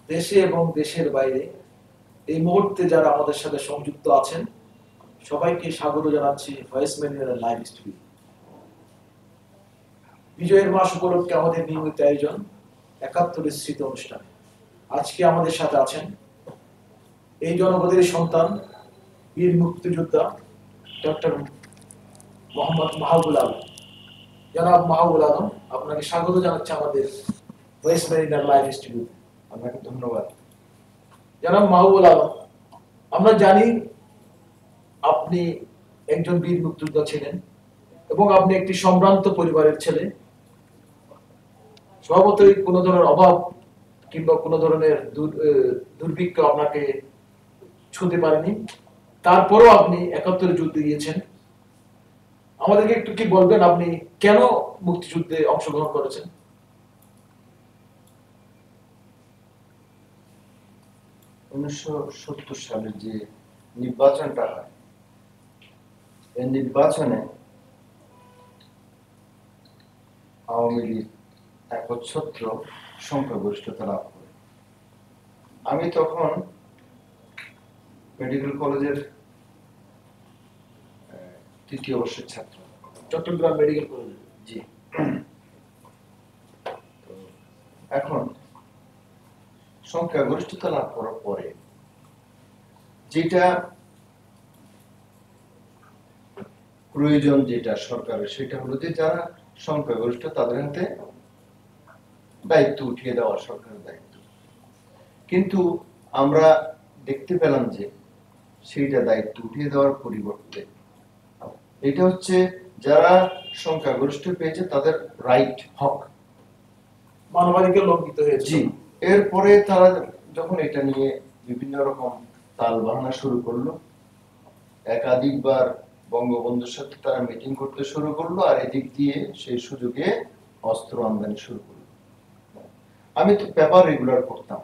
দেশে এবং দেশের বাইরে এই মুহূর্তে যারা আমাদের সাথে সংযুক্ত আছেন সবাইকে স্বাগত জানাচ্ছি ভয়েস মেরিনার লাইভ স্টুডিও। বিজয়ের মাস উপলক্ষে আমাদের নিয়মিত আয়োজন ৭১ স্মৃতি অনুষ্ঠান। আজকে আমাদের সাথে আছেন এই জনপদের সন্তান, বীর মুক্তিযোদ্ধা ডক্টর মোহাম্মদ মাহবুবুল আলম। জনাব মাহবুবুল আলম, আপনাকে স্বাগত জানাচ্ছি আমাদের ভয়েস মেরিনার লাইভ স্টুডিও। আপনাকে ধন্যবাদ। জনাব মাহবুবুল আলম, আমরা জানি আপনি একজন বীর মুক্তিযোদ্ধা ছিলেন এবং আপনি একটি সম্ভ্রান্ত পরিবারের ছেলে। স্বভাবতই কোনো ধরনের অভাব কিংবা কোনো ধরনের দুর্ভিক্ষ আপনাকে ছুঁতে পারেনি, তারপরও আপনি ৭১ যুদ্ধে গিয়েছেন। আমাদেরকে একটু কি বলবেন আপনি কেন মুক্তিযুদ্ধে অংশগ্রহণ করেছেন? ১৯৭০ সালে যে নির্বাচনটা হয়, এই নির্বাচনে আওয়ামী লীগ একচ্ছত্র সংখ্যাগরিষ্ঠতা লাভ করে। আমি তখন মেডিকেল কলেজের ৩য় বর্ষের ছাত্র, চট্টগ্রাম মেডিকেল কলেজে। জি। এখন সংখ্যাগরিষ্ঠতা লাভ করার পরে যেটা প্রয়োজন, যেটা সরকারের, সেটা হলো যে যারা সংখ্যাগরিষ্ঠ তাদের হাতে দায়িত্ব উঠিয়ে দেওয়া সরকারের দায়িত্ব। কিন্তু আমরা দেখতে পেলাম যে সেইটা দায়িত্ব উঠিয়ে দেওয়ার পরিবর্তে এটা হচ্ছে যারা সংখ্যাগরিষ্ঠ পেয়েছে তাদের রাইট, হক, মানবাধিকার লঙ্ঘিত হয়েছে। জি। এরপরে তারা যখন এটা নিয়ে বিভিন্ন রকম তাল বাহানা শুরু করলো, একাধিকবার বঙ্গবন্ধুর সাথে তারা মিটিং করতে শুরু করলো, আর এদিক দিয়ে সেই সুযোগে অস্ত্র আমদানি শুরু করলো। আমি তো পেপার রেগুলার করতাম।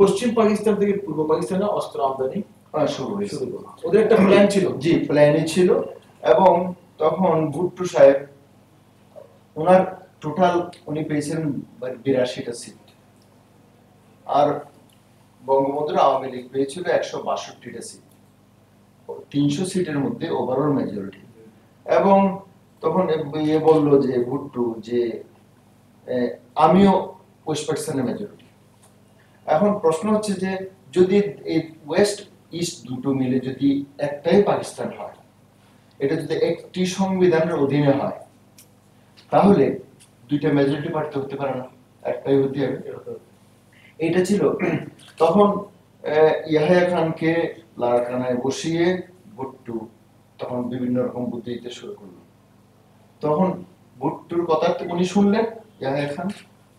পশ্চিম পাকিস্তান থেকে পূর্ব পাকিস্তানে অস্ত্র আমদানি শুরু হয়েছে। ওদের একটা প্ল্যান ছিল। জি, প্ল্যানই ছিল। এবং তখন ভুট্টো সাহেব, ওনার টোটাল উনি পেয়েছিলেন ৮২টা সিট, আর বঙ্গবন্ধুর আওয়ামী লীগ পেয়েছিল ১৬২টা সিট, ৩০০ সিটের মধ্যে ওভারঅল মেজরিটি। এবং তখন ইয়ে বললো যে ভুট্টো যে আমিও ওয়েস্ট পাকিস্তানের মেজরিটি। এখন প্রশ্ন হচ্ছে যে যদি এই ওয়েস্ট ইস্ট দুটো মিলে যদি একটাই পাকিস্তান হয়, এটা যদি একটি সংবিধানের অধীনে হয়, তাহলে দুইটা মেজরিটি পার্টি হতে পারে না, একটাই হতে হবে। এটা ছিল তখন ইয়াহিয়া খানকে লারকানায় বসিয়ে ভুট্টো তখন বিভিন্ন রকম বুদ্ধি দিতে শুরু করলো। তখন ভুট্টোর কথা উনি শুনলেন, ইয়াহিয়া খান।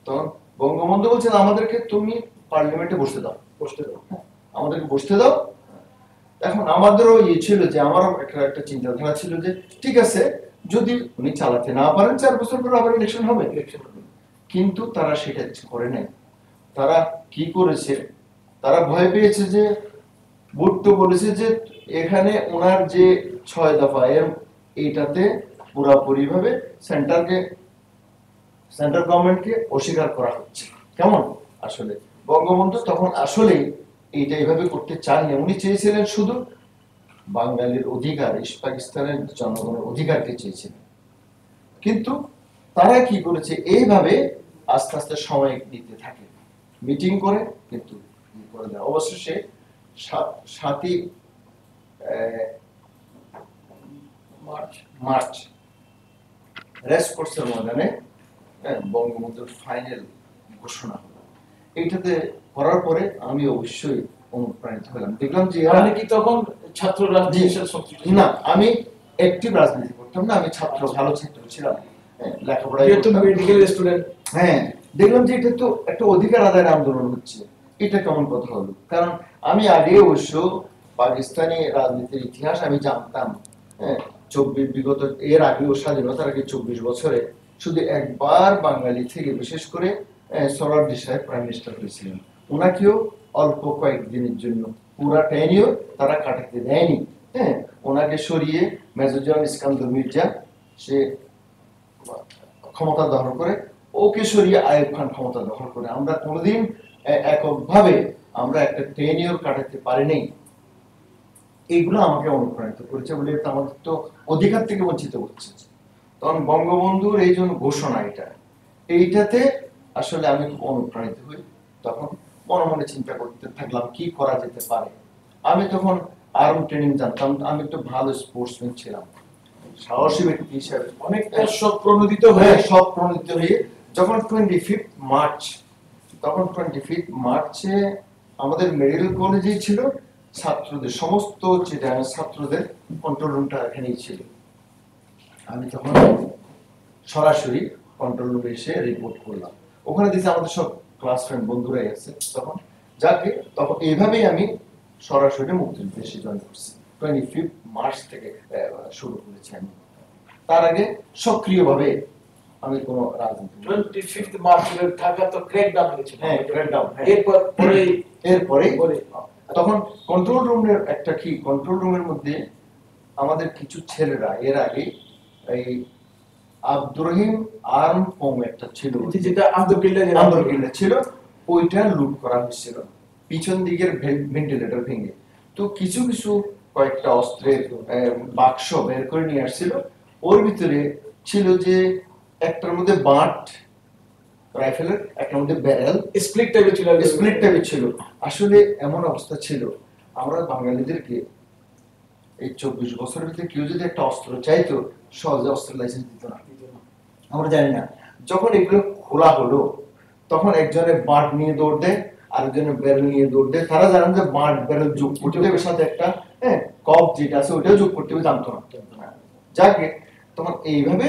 তখন বঙ্গবন্ধু বলছেন আমাদেরকে তুমি পার্লামেন্টে বসতে দাও, আমাদেরকে বসতে দাও। এখন আমাদেরও ইয়ে ছিল যে আমারও একটা চিন্তাধারা ছিল যে ঠিক আছে, যদি উনি চালাতে না পারেন ৪ বছর পর আবার ইলেকশন হবে। কিন্তু তারা সেটা করে নাই। তারা কি করেছে, তারা ভয় পেয়েছে যে ভুট্টো বলেছে যে এখানে ওনার যে ৬ দফা এইটাতে পুরাপুরি ভাবে সেন্ট্রাল গভর্নমেন্টকে অস্বীকার করা হচ্ছে। কেমন আসলে বঙ্গবন্ধু তখন আসলে এইটা এইভাবে করতে চাননি। উনি চেয়েছিলেন শুধু বাঙালির অধিকার, ইস্ট পাকিস্তানের জনগণের অধিকারকে চেয়েছিলেন। কিন্তু তারা কি করেছে, এইভাবে আস্তে আস্তে সময় দিতে থাকে, মিটিং করে, কিন্তু করে দেয়। অবশেষে ৭ই মার্চ রেসকোর্সের ময়দানে বঙ্গবন্ধুর ফাইনাল ঘোষণা হলো। এইটাতে করার পরে আমি অবশ্যই অনুপ্রাণিত হলাম। দেখলাম যে আপনি কি তখন ছাত্র রাজনীতির সক্রিয়? না, আমি অ্যাক্টিভ রাজনীতি করতাম না, আমি ছাত্র, ভালো ছাত্র ছিলাম, লেখাপড়া মেডিকেল স্টুডেন্ট। হ্যাঁ, দেখলাম যে এটা তো একটা অধিকার আদায়ের আন্দোলন হচ্ছে, এটা কেমন কথা হলো। কারণ আমি আগে অবশ্য পাকিস্তানি রাজনীতির ইতিহাস আমি জানতাম। হ্যাঁ, বিগত এর আগেও স্বাধীনতার আগে ২৪ বছরে শুধু একবার বাঙালি থেকে, বিশেষ করে সোহরাওয়ার্দী সাহেব প্রাইম মিনিস্টার হয়েছিলেন, ওনাকেও অল্প কয়েকদিনের জন্য পুরা টেনিও তারা কাটাতে দেয়নি। হ্যাঁ, ওনাকে সরিয়ে মেজর জেনারেল ইস্কান্দর মির্জা সে ক্ষমতা দখল করে, ওকে সরিয়ে আইয়ুব খান ক্ষমতা দখল করে। আমরা কোনোদিন এককভাবে আমরা একটা টেনিয়র কাটাতে পারিনি, এগুলো আমাকে অনুপ্রাণিত করেছে বলে আমাদের তো অধিকার থেকে বঞ্চিত করছে। তখন বঙ্গবন্ধুর এই জন্য ঘোষণা এইটাতে আসলে আমি খুব অনুপ্রাণিত হই। তখন মনে মনে চিন্তা করতে থাকলাম কি করা যেতে পারে। আমি তখন আর্ম ট্রেনিং জানতাম, আমি একটু ভালো স্পোর্টসম্যান ছিলাম, সাহসী ব্যক্তি হিসাবে অনেকটা স্বপ্রণোদিত হয়ে যখন 25 মার্চ, তখন 25 মার্চে আমাদের মেডিকেল কলেজেই ছিল ছাত্রদের, সমস্ত ছাত্রদের কন্ট্রোল রুমটা এখানেই ছিল। আমি তখন সরাসরি কন্ট্রোল রুমে এসে রিপোর্ট করলাম। ওখানে দিয়েছে আমাদের সব ক্লাস ফ্রেন্ড বন্ধুরাই আছে তখন, যাকে তখন এইভাবেই আমি সরাসরি মুক্তিযুদ্ধে এসে জয়েন করছি। 25 মার্চ থেকে শুরু করেছি আমি। তার আগে সক্রিয়ভাবে আমি কোনো রাজনীতি 25 মার্চ ঢাকা তো ক্র্যাকডাউন হয়েছিল। হ্যাঁ, ক্র্যাকডাউন। এরপরে তখন কন্ট্রোল রুমের একটা কি, কন্ট্রোল রুমের মধ্যে আমাদের কিছু ছেলেরা এর আগে এই আব্দুর রহিম আর্ম হোম একটা ছিল, যেটা আন্দরকিল্লা ছিল, ওইটা লুট করা হয়েছিল পিছন দিকের ভেন্টিলেটর ভেঙে। তো কিছু কিছু কয়েকটা অস্ত্রের বাক্স বের করে নিয়ে আসছিল। ওর ভিতরে ছিল যে একটার মধ্যে বাট রাইফেলের, একটার মধ্যে ব্যারেল, স্প্লিট টাইপের ছিল। আসলে এমন অবস্থা ছিল, আমরা বাঙালিদেরকে এই 24 বছরের ভিতরে কেউ যদি একটা অস্ত্র চাইতো সহজে অস্ত্রের লাইসেন্স দিত না, আমরা জানি না। যখন এগুলো খোলা হলো তখন একজনে বাট নিয়ে দৌড় দেয়, আরেকজনে ব্যারেল নিয়ে দৌড় দেয়। তারা জানেন যে বাট ব্যারেল যোগ করতে হবে, সাথে একটা কক যেটা আছে ওইটাও যোগ করতে হবে, জানতো না। যাকে তখন এইভাবে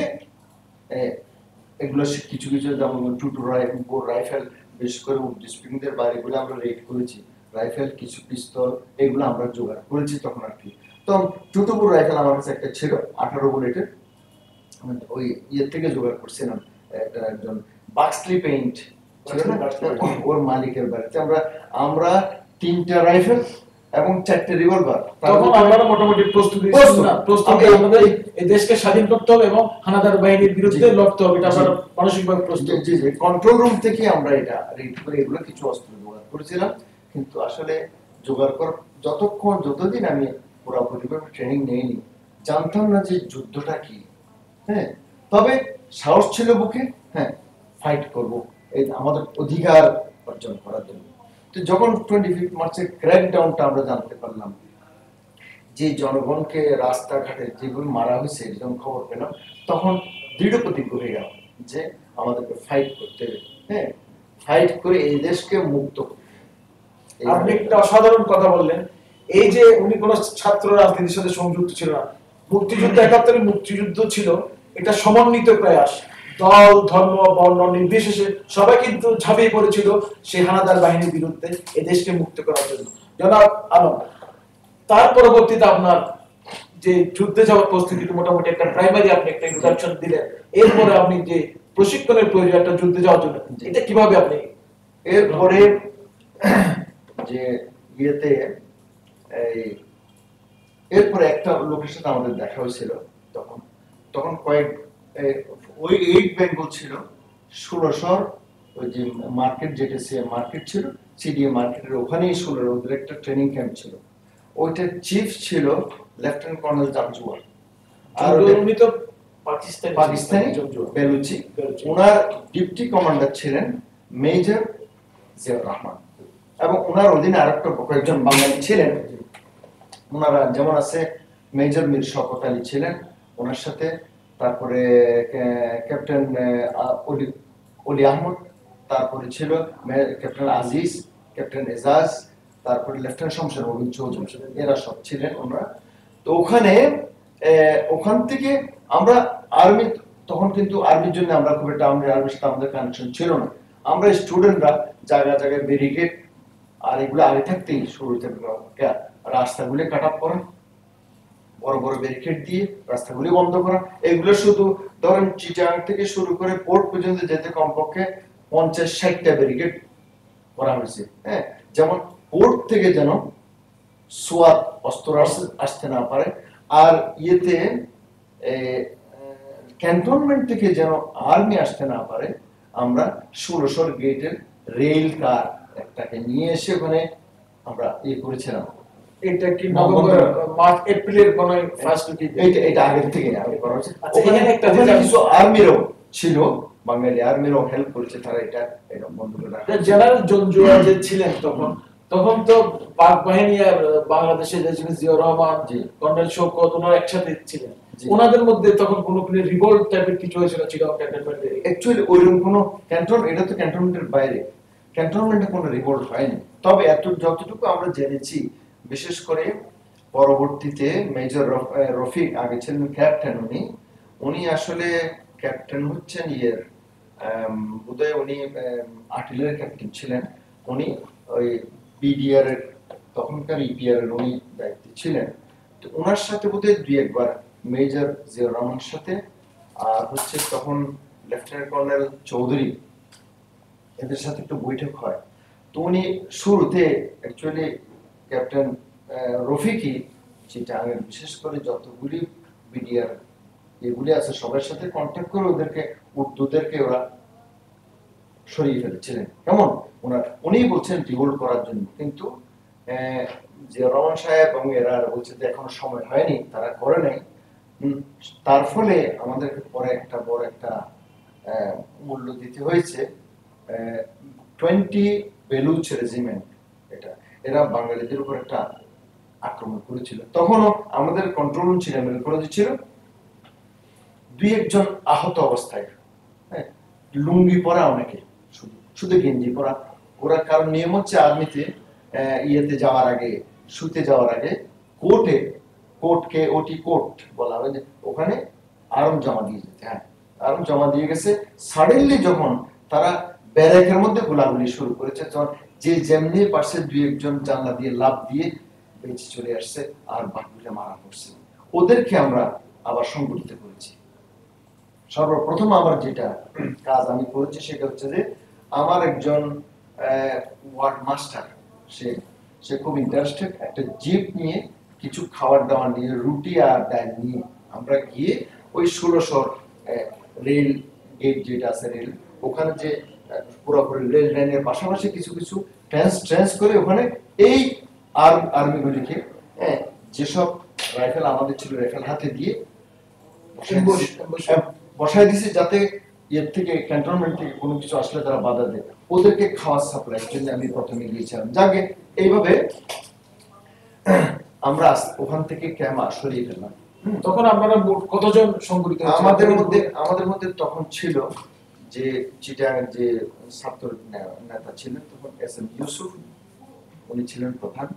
এগুলো কিছু কিছু যেমন টুটু রাইফেল, বিশেষ করে ডিস্ট্রিক্টদের বাড়িগুলো আমরা রেড করেছি, রাইফেল কিছু পিস্তল এগুলো আমরা জোগাড় করেছি তখন আর কি। তো টুটুপুর রাইফেল আমার কাছে একটা ছিল 18 বুলেটের, ওই ইয়ের থেকে জোগাড় করছিলাম। একজন বাক্সলি পেইন্ট ছিল না, ওর মালিকের বাড়িতে আমরা 3টা রাইফেল এবং 4টে রিভলভার। তখন আমরা মোটামুটি প্রস্তুতি আমাদের এই দেশকে স্বাধীন করতে হবে এবং হানাদার বাহিনীর বিরুদ্ধে লড়তে হবে, এটা আমরা মানসিকভাবে প্রস্তুত। জি জি, কন্ট্রোল রুম থেকে আমরা এটা রেড করে এগুলো কিছু অস্ত্র জোগাড় করেছিলাম। কিন্তু আসলে জোগাড় কর যতদিন আমি পুরোপুরিভাবে ট্রেনিং নেইনি, জানতাম না যে যুদ্ধটা কি। হ্যাঁ, তবে সাহস ছিল বুকে, হ্যাঁ ফাইট করব এই আমাদের অধিকার অর্জন করার জন্য। তো যখন 25 মার্চের ক্র্যাকডাউনটা আমরা জানতে পারলাম, যে জনগণকে রাস্তাঘাটে যেগুলো মারা হয়েছে যখন খবর পেলাম, তখন দৃঢ় প্রতিজ্ঞ হয়ে গেল যে আমাদেরকে ফাইট করতে হবে। হ্যাঁ, ফাইট করে এই দেশকে মুক্ত। আপনি একটা অসাধারণ কথা বললেন, এই যে উনি কোন ছাত্র রাজনীতির সাথে সংযুক্ত ছিল না, মুক্তিযুদ্ধ 71 মুক্তিযুদ্ধ ছিল এটা সমন্বিত প্রয়াস, দল ধর্ম বর্ণ নির্বিশেষে সবাই কিন্তু ঝাঁপিয়ে পড়েছিল সেই হানাদার বাহিনীর বিরুদ্ধে এই দেশকে মুক্ত করার জন্য। জনাব আলম, তার পরবর্তীতে আপনার যে যুদ্ধে যাওয়ার প্রস্তুতি, মোটামুটি একটা প্রাইমারি আপনি একটা ইন্ট্রোডাকশন দিলেন, এরপরে আপনি যে প্রশিক্ষণের প্রয়োজন একটা যুদ্ধে যাওয়ার জন্য, এটা কিভাবে আপনি এরপরে যে ইয়েতে এরপরে একটা লোকের সাথে আমাদের দেখা হয়েছিল। তখন ওই 8 বেঙ্গল ছিল 1600, ওই যে মার্কেট যেটা মার্কেট ছিল সিডিএ মার্কেটের ওখানেই 16 ওদের একটা ট্রেনিং ক্যাম্প ছিল। ওইটার চিফ ছিল লেফটেন্যান্ট কর্নেল জামজুয়ার, আর উনি তো পাকিস্তানি বেলুচি। ওনার ডিপটি কমান্ডার ছিলেন মেজর জিয়াউর রহমান, এবং ওনার অধীনে আরেকটা কয়েকজন বাঙালি ছিলেন। ওনারা যেমন আছে মেজর মীর শওকত আলী ছিলেন ওনার সাথে, তারপরে ক্যাপ্টেন অলি আহমদ, তারপরে ছিল ক্যাপ্টেন আজিজ, ক্যাপ্টেন এজাজ, তারপরে লেফটেন্যান্ট শমশের মোবিন চৌধুরী, এরা সব ছিলেন ওনারা। তো ওখান থেকে আমরা আর্মি, তখন কিন্তু আর্মির জন্য আমরা খুব একটা আর্মির সাথে আমাদের কানেকশন ছিল না। আমরা স্টুডেন্টরা জায়গায় জায়গায় ব্যারিকেড আর এগুলো আগে থাকতেই শুরু থেকে রাস্তাগুলি কাট আপ করা, বড় বড় ব্যারিকেড দিয়ে রাস্তাগুলি বন্ধ করা। এগুলো শুধু ধরেন চিটাং থেকে শুরু করে পোর্ট পর্যন্ত যেতে কমপক্ষে 50-60টা ব্যারিকেড করা হয়েছে। হ্যাঁ, যেমন পোর্ট থেকে যেন সোয়াত অস্ত্র আসতে না পারে, আর ইয়েতে ক্যান্টনমেন্ট থেকে যেন আর্মি আসতে না পারে। আমরা 1600 গেটের রেল কার একটাকে নিয়ে এসে ওখানে আমরা করেছিলাম। এটা কি নভেম্বর মার্চ এপ্রিলের কোন ফার্স্ট উইকে? এটা আগের থেকে আগে করা হয়েছে। আচ্ছা, এখানে একটা কিছু আর্মিরও ছিল, বাঙালি আর্মিরও হেল্প করেছে, তারা এটা এরকম বন্ধ করে রাখা। জেনারেল জঞ্জুয়া যে ছিলেন তখন তো পাক বাহিনী আর বাংলাদেশের রেজিমেন্ট জিয়াউর রহমান, কর্নেল শওকত ওনারা একসাথে ছিলেন। ওনাদের মধ্যে তখন কোনো রিভোল্ট টাইপের কিছু হয়েছিল চিটাগং ক্যান্টনমেন্টে? অ্যাকচুয়ালি ওইরকম কোনো এটা তো ক্যান্টনমেন্টের বাইরে, ক্যান্টনমেন্টে কোনো রিভোল্ট হয়নি। তবে যতটুকু আমরা জেনেছি, বিশেষ করে পরবর্তীতে মেজর রফিক, আগে ছিলেন ক্যাপ্টেন, উনি আসলে ক্যাপ্টেন হচ্ছেন বোধহয় উনি আর্টিলারি ক্যাপ্টেন ছিলেন। উনি ওই বিডিআর এর তখনকার ইপিআর এর উনি দায়িত্বে ছিলেন। তো ওনার সাথে বোধহয় দুই একবার মেজর জিয়াউর রহমানের সাথে, আর হচ্ছে তখন লেফটেন্যান্ট কর্নেল চৌধুরী, এদের সাথে একটু বৈঠক হয়। তো উনি শুরুতে অ্যাকচুয়ালি ক্যাপ্টেন রফিকই চিটাগাংয়ের বিশেষ করে যতগুলি বিডিআর এগুলি আছে সবার সাথে কন্ট্যাক্ট করে উর্দুদেরকে ওরা সরিয়ে ফেলেছিলেন। কেমন উনি বলছেন রিভোল্ট করার জন্য, কিন্তু জিয়াউর রহমান সাহেব এবং এরা বলছে যে এখনো সময় হয়নি, তারা করে নাই। তার ফলে আমাদেরকে পরে একটা বড় একটা মূল্য দিতে হয়েছে। 20 বেলুচ রেজিমেন্ট, এরা বাঙালিদের উপর একটা আক্রমণ করেছিল। তখনও আমাদের কন্ট্রোল রুম ছিল, মেডিকেল কলেজে ছিল, দুই একজন আহত অবস্থায়, লুঙ্গি পরা, অনেকে শুধু গেঞ্জি পরা। ওরা কারণ নিয়ম হচ্ছে আর্মিতে ইয়েতে যাওয়ার আগে, শুতে যাওয়ার আগে কোর্টকে ওটি কোর্ট বলা হয়, যে ওখানে আর্ম জমা দিয়ে যেতে। আর্ম জমা দিয়ে গেছে। সাডেনলি যখন তারা ব্যারাকের মধ্যে গোলাগুলি শুরু করেছে, তখন যে যেমনি পাশে দুই একজন জানলা দিয়ে লাফ দিয়ে বেঁচে চলে আসছে, আর বাকিগুলো মারা পড়ছে। ওদেরকে আমরা আবার সংগঠিত করেছি। সর্বপ্রথম আমার যেটা কাজ আমি করেছি সেটা হচ্ছে যে আমার একজন ওয়ার্ড মাস্টার, সে খুব ইন্টারেস্টেড, একটা জিপ নিয়ে কিছু খাবার দাবার নিয়ে, রুটি আর ডাল নিয়ে আমরা গিয়ে ওই 1600 রেল গেট যেটা আছে রেল, ওখানে যে পুরোপুরি রেল লাইনের পাশাপাশি কিছু কিছু ট্রেন্স করে ওখানে এই আর্মিগুলিকে যেসব রাইফেল আমাদের ছিল, রাইফেল হাতে দিয়ে বসাই দিছে, যাতে এর থেকে ক্যান্টনমেন্ট থেকে কোনো কিছু আসলে তারা বাধা দেয়। ওদেরকে খাওয়ার সাপ্লাই জন্য আমি প্রথমে গিয়েছিলাম। যাকে এইভাবে আমরা ওখান থেকে ক্যাম্প সরিয়ে ফেললাম। তখন আপনারা কতজন সংগঠিত? আমাদের মধ্যে তখন ছিল যে চিটাগাং যে ছাত্র নেতা ছিলেন তখন এস.এম. ইউসুফ, উনি ছিলেন প্রধান।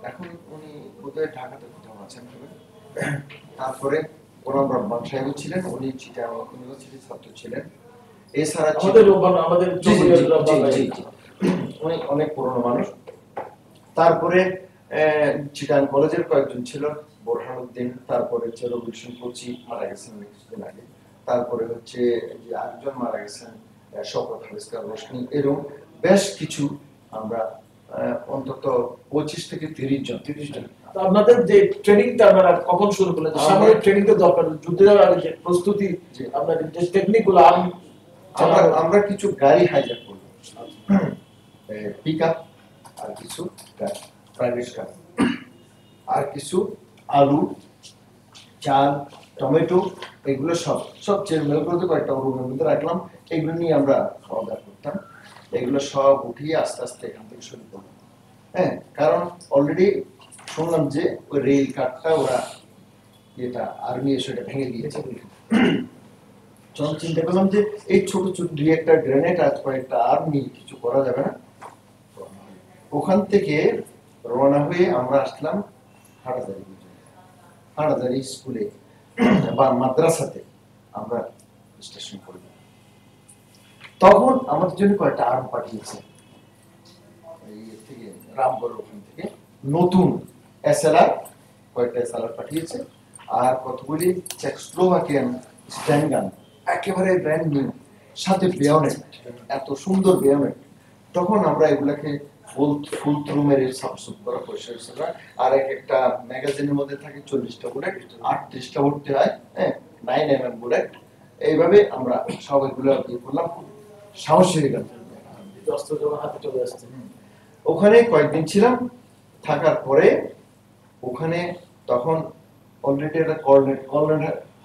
এখন উনি বোধহয় ঢাকাতে কোথাও আছেন। তারপরে গোলাম রব্বান সাহেব ছিলেন, উনি চিটাগাং ইউনিভার্সিটির ছাত্র ছিলেন। এছাড়া উনি অনেক পুরনো মানুষ। তারপরে চিটাগাং কলেজের কয়েকজন ছিল, বোরহানুদ্দিন, তারপরে রবিউল কোচি মারা গেছেন কিছুদিন আগে, তারপরে হচ্ছে যে আরেকজন মারা গেছেন শওকত হাফিজকার রোশনি। এরকম বেশ কিছু আমরা অন্তত 25 থেকে 30 জন। আপনাদের যে ট্রেনিংটা আপনারা কখন শুরু করলেন? সামরিক ট্রেনিং তো দরকার, যুদ্ধের আগে যে প্রস্তুতি, আপনাদের যে টেকনিকগুলো আমরা কিছু গাড়ি হাইজ্যাক করলাম, পিকআপ, আর কিছু প্রাইভেট কার, আর কিছু আলু, চাল, টমেটো, এগুলো সব চেরমেল করে কয়েকটা রুমের মধ্যে রাখলাম। এগুলো নিয়ে আমরা খাওয়া দাওয়া করতাম। এগুলো সব উঠিয়ে আস্তে আস্তে এখান থেকে শুরু করলাম। কারণ অলরেডি শুনলাম যে ওই রেল কাটটা ওরা এটা আর্মি এসে এটা ভেঙে দিয়েছে। তখন চিন্তা করলাম যে এই ছোট ছোট দুই একটা গ্রেনেড আর কয়েকটা আর্মি কিছু করা যাবে না। ওখান থেকে রওনা হয়ে আমরা আসলাম হাটাজারি স্কুলে বা মাদ্রাসাতে আমরা স্টেশন করব। তখন আমাদের জন্য কয়েকটা আর্ম পাঠিয়েছে রামগড়, ওখান থেকে নতুন এসএলআর, কয়েকটা এসএলআর পাঠিয়েছে, আর কতগুলি চেকস্লোভাকিয়ান স্ট্যান্ডগান, একেবারে ব্র্যান্ড নিউ, সাথে বেয়নেট, এত সুন্দর বেয়নেট। তখন আমরা এগুলাকে ফুল থ্রু মেরে সাবসুপ করা পরিষ্কার, আর একটা ম্যাগাজিনের মধ্যে থাকে 40টা বুলেট, 38টা উঠতে হয়, 9mm বুলেট। এইভাবে আমরা সব এগুলো করলাম, সাহস হয়ে গেল, অস্ত্র যখন হাতে চলে আসছে। ওখানে কয়েকদিন ছিলাম, থাকার পরে ওখানে তখন অলরেডি একটা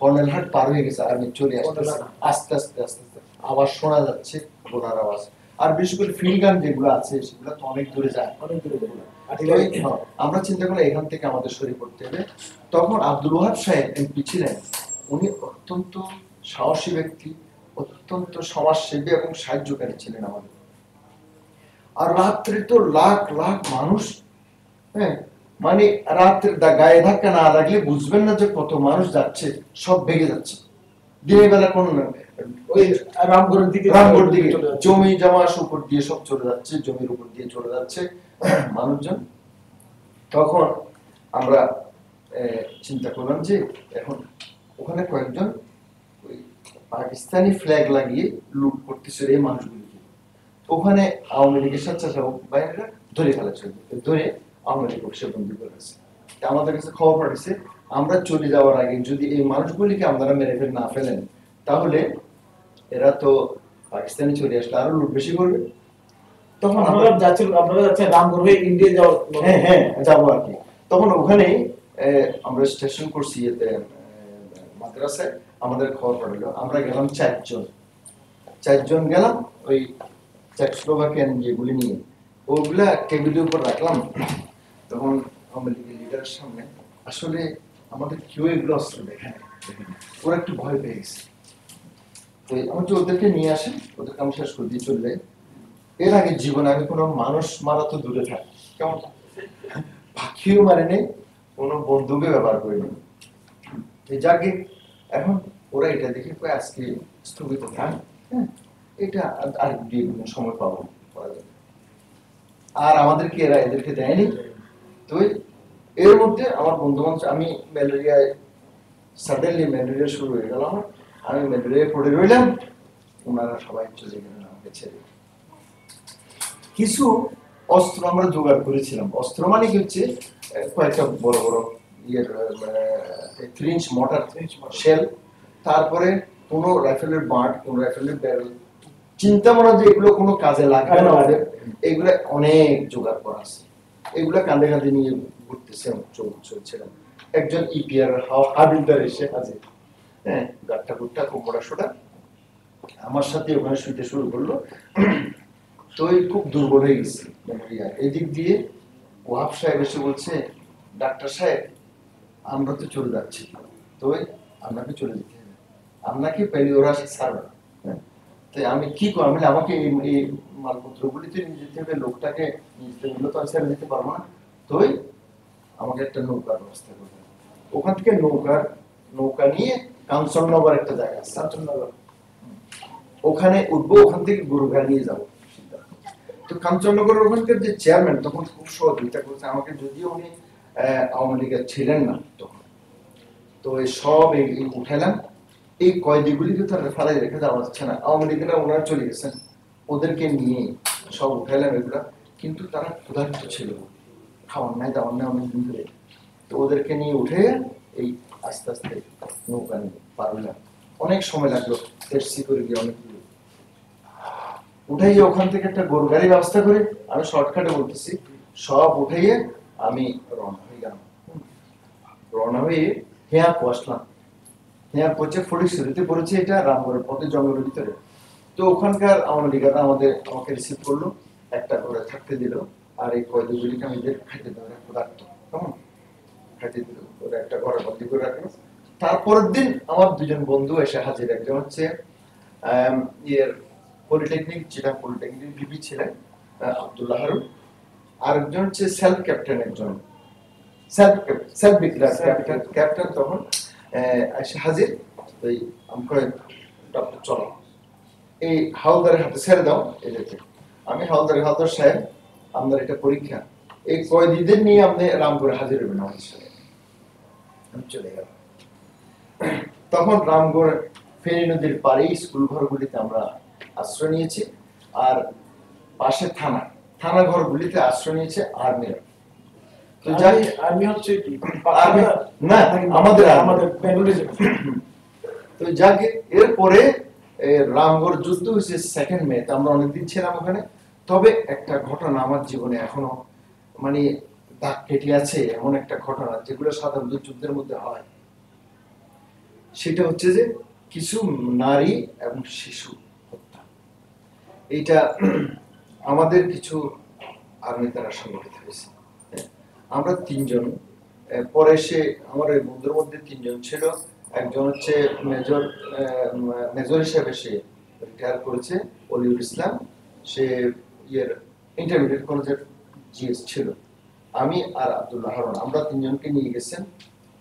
কর্নেলহাট পার হয়ে গেছে, আর্মি চলে আসতেছে আস্তে আস্তে আস্তে আস্তে, আবার শোনা যাচ্ছে গোলার আওয়াজ। আর বিশেষ করে ফিল্ড গান যেগুলো আছে সেগুলো তো অনেক দূরে যায়, অনেক দূরে যাবে। আমরা চিন্তা করলাম এখান থেকে আমাদের সরে পড়তে হবে। তখন আব্দুল ওয়াহাব সাহেব এমপি ছিলেন, উনি অত্যন্ত সাহসী ব্যক্তি, অত্যন্ত সমাজসেবী এবং সাহায্যকারী ছিলেন আমাদের। আর রাত্রে তো লাখ লাখ মানুষ, হ্যাঁ, মানে রাত্রে গায়ে ধাক্কা না লাগলে বুঝবেন না যে কত মানুষ যাচ্ছে, সব ভেঙে যাচ্ছে। দিনের বেলা কোন ওই রামগড়ের দিকে জমি জমার উপর দিয়ে সব চলে যাচ্ছে, জমির উপর দিয়ে চলে যাচ্ছে মানুষজন। তখন আমরা চিন্তা করলাম যে এখন ওখানে কয়েকজন ওই পাকিস্তানি ফ্ল্যাগ লাগিয়ে লুট করতেছে এই মানুষগুলিকে। ওখানে আওয়ামী লীগের স্বেচ্ছাসেবক বাহিনীরা ধরে ফেলেছে, ধরে আওয়ামী লীগ অফিসে বন্দী করে আছে। আমাদের কাছে খবর পাঠিয়েছে আমরা চলে যাওয়ার আগে যদি এই মানুষগুলিকে আপনারা মেরে ফেলে না ফেলেন তাহলে এরা তো পাকিস্তানে চলে আসলে আরো লুট বেশি করবে। তখন আপনারা যাচ্ছেন রামগড় হয়ে ইন্ডিয়া যাওয়ার? হ্যাঁ হ্যাঁ যাবো আর কি। তখন ওখানে আমরা স্টেশন করছি মাদ্রাসায়, আমাদের খবর পড়লো, আমরা গেলাম চারজন গেলাম ওই চেকস্লোভাকিয়ান যেগুলি নিয়ে, ওগুলা টেবিলের উপর রাখলাম। তখন আওয়ামী লীগের লিডারের সামনে আসলে আমাদের কেউ এগুলো অস্ত্র দেখায়, ওরা একটু ভয় পেয়ে গেছে। তো আমার যে ওদেরকে নিয়ে আসে, ওদেরকে আমি শেষ করে দিয়ে চললে। এর আগে জীবনে আমি কোনো মানুষ মারা তো দূরে থাকি, কেমন পাখিও মারি নেই, কোনো বন্দুকে ব্যবহার করিনি। যাকে এখন ওরা এটা দেখে আজকে স্থগিত থাক, হ্যাঁ এটা আর সময় পাবো, আর আমাদেরকে এরা এদেরকে দেয়নি। তো এর মধ্যে আমার বন্ধু বান্ধব, আমি ম্যালেরিয়ায় সাডেনলি ম্যালেরিয়া শুরু হয়ে গেল আমার, আমি ম্যালেরিয়ায় পড়ে রইলাম, ওনারা সবাই চলে গেলেন আমাকে ছেড়ে। কিছু অস্ত্র আমরা জোগাড় করেছিলাম, অস্ত্র মানে কি হচ্ছে কয়েকটা বড় বড় ইয়ের 3 ইঞ্চ মর্টার শেল, তারপরে কোনো রাইফেলের বাট, কোনো রাইফেলের ব্যারেল, চিন্তা মনে যে এগুলো কোনো কাজে লাগবে না আমাদের, এইগুলো অনেক জোগাড় করা আছে। এগুলো কাঁধে কাঁধে নিয়ে ঘুরতেছে, চলছিলাম। একজন ইপিআর হাবিলদার এসে হাজির, হ্যাঁ গাট্টা গুট্টা কোমরা সোটা আমার সাথে ওখানে শুইতে শুরু করলো। তো খুব দুর্বল হয়ে গেছে ম্যালেরিয়া। এদিক দিয়ে ওয়াহাব সাহেব এসে বলছে, ডাক্তার সাহেব আমরা তো চলে যাচ্ছি, তো আপনাকে চলে যেতে হবে, আপনাকে পেলে ওরা ছাড়বে না। তাই আমি কি করব, আমি আমাকে এই মালপত্রগুলিতে নিয়ে যেতে হবে, লোকটাকে নিয়ে যেতে হবে, তো ছেড়ে দিতে পারবো না। তো আমাকে একটা নৌকার ব্যবস্থা করবে। ওখান থেকে নৌকা নিয়ে কাঞ্চননগর একটা জায়গা আছে, কাঞ্চননগর, ওখানে উঠবো, ওখান থেকে গুরুঘা নিয়ে যাবো। তো কাঞ্চননগরের ওখানকার যে চেয়ারম্যান তখন খুব সহযোগিতা করছে আমাকে, যদিও উনি আওয়ামী লীগের ছিলেন না তখন। তো এই সব উঠালাম, এই কয়েদিগুলিকে তারা ফেলাই রেখে যাওয়া যাচ্ছে না, আওয়ামী লীগেরা ওনারা চলে গেছেন, ওদেরকে নিয়ে সব উঠাইলাম এগুলা। কিন্তু তারা ক্ষুধার্ত ছিল, খাওয়ার নাই দাওয়ার নাই অনেকদিন ধরে। তো ওদেরকে নিয়ে উঠে এই আস্তে আস্তে নৌকা নিয়ে পার হইলাম, অনেক সময় লাগলো, ট্যাক্সি করে গিয়ে অনেকগুলো উঠাইয়ে ওখান থেকে একটা গরু গাড়ির ব্যবস্থা করে, আমি শর্টকাটে বলতেছি, সব উঠাইয়ে আমি রওনা হয়ে গেলাম। রওনা হয়ে হেয়াকো আসলাম, হেয়াকো হচ্ছে ফটিকছড়িতে পড়েছে, এটা রামগড়ের পথে জঙ্গলের ভিতরে। তো ওখানকার আওয়ামী লীগরা আমাকে রিসিভ করলো, একটা ঘরে থাকতে দিল, আর এই কয়েদিগুলিকে আমি খাইতে দিল, ক্ষুধার্ত কেমন খাইতে দিল, ওরা একটা ঘরে বন্দি করে রাখলো। তারপরের দিন আমার দুজন বন্ধু এসে হাজির, একজন হচ্ছে পলিটেকনিক, যেটা পলিটেকনিক ভিপি ছিলেন আব্দুল্লাহ হারুন, আরেকজন হচ্ছে সেলফ ক্যাপ্টেন, একজন সেলফ ডিক্লেয়ার ক্যাপ্টেন। তখন এসে হাজির, ওই আমাকে ডক্টর চলো এই হাওলদারের হাতে ছেড়ে দাও এদেরকে। আমি হাওলদার সাহেব, আপনার এটা পরীক্ষা, এই কয়েদিদের নিয়ে আপনি রামগড়ে হাজির হবেন আমাদের সাথে। আমি চলে গেলাম। তখন রামগড় ফেনী নদীর পাড়ে স্কুল ঘরগুলিতে আমরা আশ্রয় নিয়েছি, আর পাশে থানা ঘরগুলিতে আশ্রয় নিয়েছে আর্মিরা। তো যাই আর্মি হচ্ছে না আমাদের তো যাকে এরপরে রামগড় যুদ্ধ হয়েছে 2 মে, আমরা অনেকদিন ছিলাম ওখানে। তবে একটা ঘটনা আমার জীবনে এখনো মানে দাগ কেটে আছে, এমন একটা ঘটনা যেগুলো সাধারণত যুদ্ধের মধ্যে হয়। সেটা হচ্ছে যে কিছু নারী এবং শিশু হত্যা। এইটা আমাদের কিছু আর্মি দ্বারা সংগঠিত হয়েছে। আমরা তিনজন, পরে সে আমার ওই বন্ধুর মধ্যে তিনজন ছিল। একজন হচ্ছে মেজর, মেজর হিসেবে সে রিটায়ার করেছে, অলিউর ইসলাম। সে ইয়ের ইন্টারমিডিয়েট কলেজের জিএস ছিল। আমি আর আব্দুল্লাহ হারুন, আমরা তিনজনকে নিয়ে গেছেন।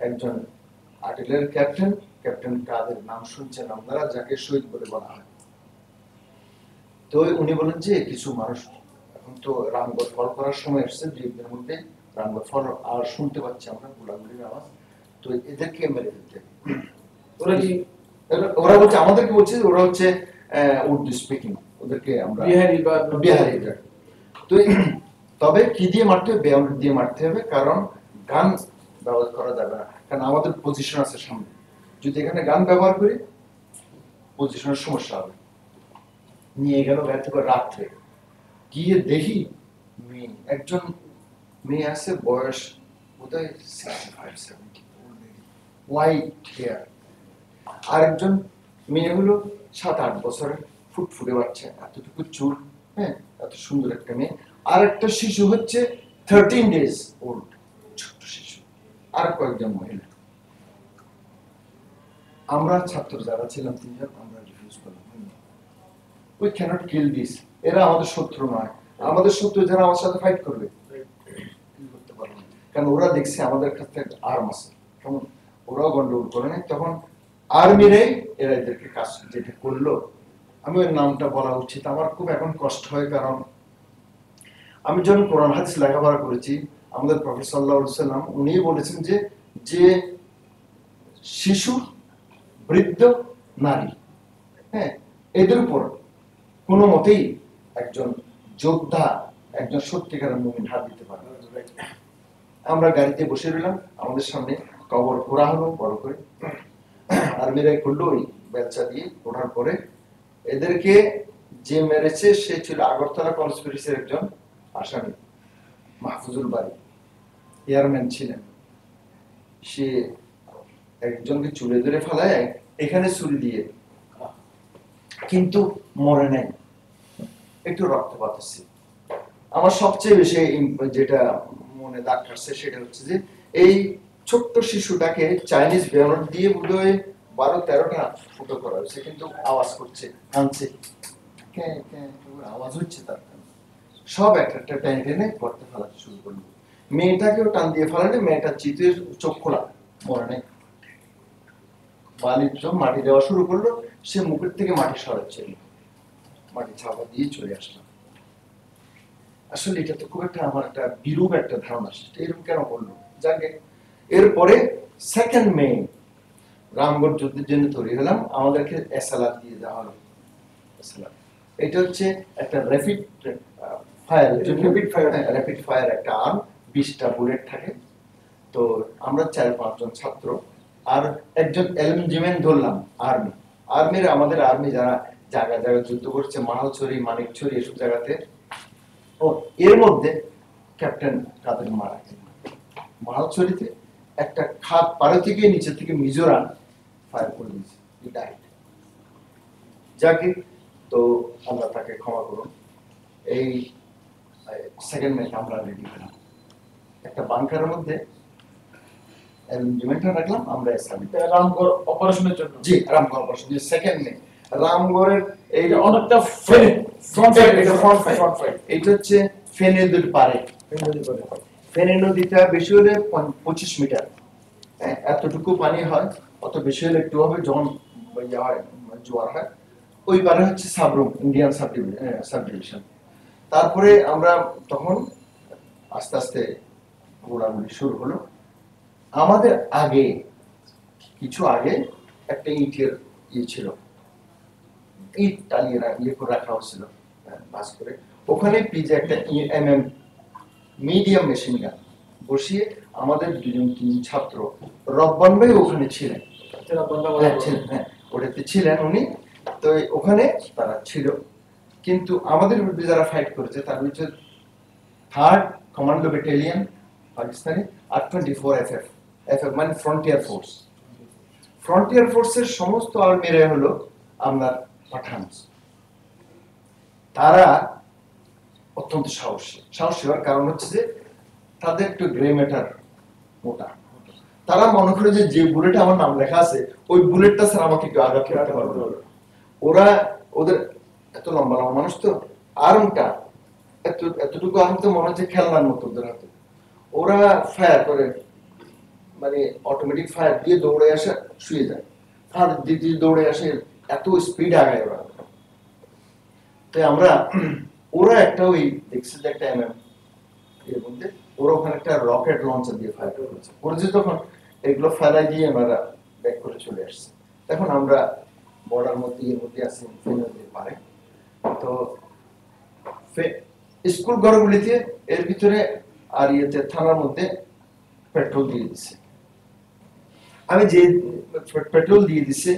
একজন আর্টিলারি ক্যাপ্টেন, ক্যাপ্টেন কাদের, নাম শুনছেন আপনারা, যাকে শহীদ বলে বলা হয়। তো উনি বলেন যে কিছু মানুষ এখন তো রামগড় ফল করার সময় এসছে, দুই একদিনের মধ্যে রামগড় ফল আর শুনতে পাচ্ছি আমরা গোলাগুলির আওয়াজ, তো এদেরকে মেরে ফেলতে। ওরা কি, ওরা বলছে, আমাদেরকে বলছে ওরা হচ্ছে উর্দু স্পিকিং, ওদেরকে আমরা বিহারি বা বিহারি। তো তবে কি দিয়ে মারতে হবে? বেয়নেট দিয়ে মারতে হবে, কারণ গান ব্যবহার করা যাবে না, কারণ আমাদের পজিশন আছে সামনে। যদি এখানে গান ব্যবহার করি পজিশনের সমস্যা হবে। নিয়ে গেল গাড়িতে করে রাত্রে, গিয়ে দেখি মেয়ে, একজন মেয়ে আছে, বয়স বোধহয় 65-70, হোয়াইট হেয়ার। আর একজন মেয়ে হলো 7-8 বছরের, ফুটফুটে বাচ্চা, এতটুকু চুল, হ্যাঁ, এত সুন্দর একটা মেয়ে। আর একটা শিশু হচ্ছে 13 days ওল্ড, ছোট্ট শিশু। আর কয়েকজন মহিলা। আমরা ছাত্র যারা ছিলাম তিনজন, আমরা রিফিউজ করলাম, উই ক্যানট কিল দিস। এরা আমাদের শত্রু নয়, আমাদের শত্রু যারা আমার সাথে ফাইট করবে করতে পারবে না, কারণ ওরা দেখছে আমাদের কাছ থেকে আর্ম আছে, কেমন ওরাও গন্ডগোল করে নেয়। তখন আর্মিরাই এরা এদেরকে কাজ যেটা করলো, আমি ওই নামটা বলা উচিত, আমার খুব এখন কষ্ট হয়, কারণ আমি যখন কোরআন হাদিস লেখাপড়া করেছি, আমাদের প্রফেসর সাল্লাল্লাহু আলাইহি ওয়াসাল্লাম উনি বলেছেন যে যে শিশু, বৃদ্ধ, নারী, হ্যাঁ, এদের উপর কোনো মতেই একজন যোদ্ধা, একজন সত্যিকারের মুমিন হাত দিতে পারে না। আমরা গাড়িতে বসে রইলাম, আমাদের সামনে কবর খোঁড়া হলো বড় করে, আর্মিরাই করলো ওই বেলচা দিয়ে। ওঠার পরে এদেরকে যে মেরেছে সে ছিল আগরতলা কনস্পিরেসির একজন আসামি, মাহফুজুল বাড়ি, এয়ারম্যান ছিলেন। সে একজনকে চুলে ধরে ফেলায় এখানে ছুরি দিয়ে, কিন্তু মরে নাই, একটু রক্তপাত আছে। আমার সবচেয়ে বেশি যেটা মনে দাগ কাটছে সেটা হচ্ছে যে এই ছোট্ট শিশুটাকে চাইনিজ বেয়নেট দিয়ে বোধহয় 12-13টা ফুটো করা হয়েছে, কিন্তু আওয়াজ করছে, কাঁদছে, আওয়াজ হচ্ছে তার। সব একটা একটা টেনে টেনে করতে ফেলাতে শুরু করলো। মেয়েটাকেও টান দিয়ে ফেলালে, মেয়েটা চিতের চোখ খোলা, মরে নাই। বালির চোখ মাটি দেওয়া শুরু করলো, সে মুখের থেকে মাটি সরাচ্ছে, মাটি ছাপা দিয়ে চলে আসলাম। আসলে এটা তো খুব একটা আমার একটা বিরূপ একটা ধারণা, এরকম কেন করলো? যাকে এরপরে 2 মে রামগড় যুদ্ধের জন্য তৈরি হলাম, আমাদেরকে এসএলআর দিয়ে দেওয়া হলো। এসএলআর এটা হচ্ছে একটা র্যাপিড ফায়ার, র্যাপিড ফায়ার একটা আর্ম, 20টা বুলেট থাকে। তো আমরা 4-5 জন ছাত্র আর একজন এলএমজিম্যান ধরলাম, আর্মির আমাদের আর্মি যারা জায়গা জায়গায় যুদ্ধ করছে, মাহালছড়ি, মানিকছড়ি, এসব জায়গাতে। ও এর মধ্যে ক্যাপ্টেন কাদের মারা গেল মাহালছড়িতে, একটা খাদ পাড়ে থেকে নিচে থেকে মিজোরাম ফায়ার করে দিয়েছে, যাকে তো আল্লাহ তাকে ক্ষমা করুন। এই 2 মে আমরা রেডি হলাম, একটা বাংকারের মধ্যে এলিমেন্টটা রাখলাম আমরা। রামগড় অপারেশনের জন্য, জি, রামগড় অপারেশন 2 মে। রামগড়ের এই অনেকটা ফ্রন্ট সাইড, এটা ফ্রন্ট সাইড, এটা হচ্ছে ফেনী নদীর পারে। ফেনী নদীটা বেশি হলে 25 মিটার, হ্যাঁ, এতটুকু পানি হয়, অত বেশি হলে একটু হবে যখন জোয়ার হয়। ওই পারে হচ্ছে সাবরুম, ইন্ডিয়ান সাবডিভিশন। তারপরে আমরা তখন আস্তে আস্তে ঘোরাঘুরি শুরু হলো। আমাদের আগে কিছু আগে একটা ইটের ছিল, ইট টালিয়ে করে রাখা হয়েছিল বাস করে, ওখানে পিজে একটা মিডিয়াম মেশিন গান বসিয়ে আমাদের 2-3 ছাত্র, রব্বান ভাই ওখানে ছিলেন, হ্যাঁ ওটাতে ছিলেন উনি। তো ওখানে তারা ছিল, কিন্তু আমাদের বিরুদ্ধে যারা ফাইট করেছে তার হচ্ছে 3rd কমান্ডো ব্যাটালিয়ন পাকিস্তানি আর 24 এফএফ। এফএফ মানে ফ্রন্টিয়ার ফোর্স। ফ্রন্টিয়ার ফোর্সের সমস্ত আর্মিরা হলো আপনার পাঠান। তারা অত্যন্ত সাহসী হওয়ার কারণ হচ্ছে যে তাদের একটু গ্রে ম্যাটার মোটা। তারা মনে করে যে বুলেটে আমার নাম লেখা আছে ওই বুলেটটা স্যার আমাকে কেউ আঘাত করতে পারবে না। ওরা ওদের এত লম্বা লম্বা মানুষ তো, আর্মটা এতটুকু আর্ম তো মনে হচ্ছে খেলনার মতো ওদের হাতে। ওরা ফায়ার করে মানে অটোমেটিক ফায়ার দিয়ে দৌড়ে আসে, শুয়ে যায়, আর দ্বিতীয় দৌড়ে আসে, এত স্পিড আগায় ওরা। তাই আমরা ওরা একটা ওই দেখছি যে একটা এর মধ্যে ওরা ওখানে একটা রকেট লঞ্চার দিয়ে ফায়ার করেছে। করেছে তখন এগুলো ফেলাই দিয়ে আমরা ব্যাক করে চলে আসছে। এখন আমরা বর্ডার মধ্যে এর মধ্যে আছি পারে। তো স্কুল ঘরগুলিতে এর ভিতরে আর ইয়েতে থানার মধ্যে পেট্রোল দিয়ে দিচ্ছে। আমি যে পেট্রোল দিয়ে দিছে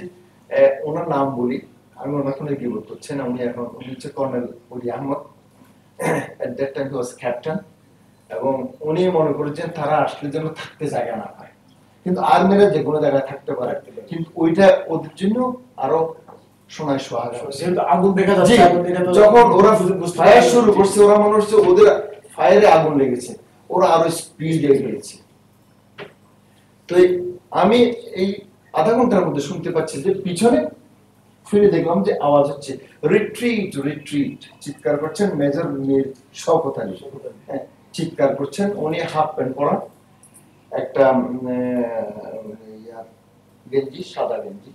ওনার নাম বলি, আমি ওনার কোনো গিবত করছি না, উনি এখন উনি হচ্ছে colonel Oli Ahmad. At that time he was captain. এবং উনি মনে করেছেন তারা আসলে যেন থাকতে জায়গা না পায়, কিন্তু আর্মিরা যে কোনো জায়গায় থাকতে পারে, কিন্তু ওইটা ওদের জন্য আরো সোনায় সোহাগা। আগুন দেখা যাচ্ছে, যখন ওরা ফায়ার শুরু করছে ওরা মনে হচ্ছে ওদের ফায়ারে আগুন লেগেছে, ওরা আরো স্পিড দিয়ে গেছে। তো আমি এই আধা ঘন্টার মধ্যে শুনতে পাচ্ছি যে পিছনে ফিরে দেখলাম যে আওয়াজ হচ্ছে রিট্রিট রিট্রিট, চিৎকার করছেন মেজর মীর শওকত আলী। চিৎকার করছেন, উনি হাফ প্যান্ট পরা, একটা গেঞ্জি, সাদা গেঞ্জি,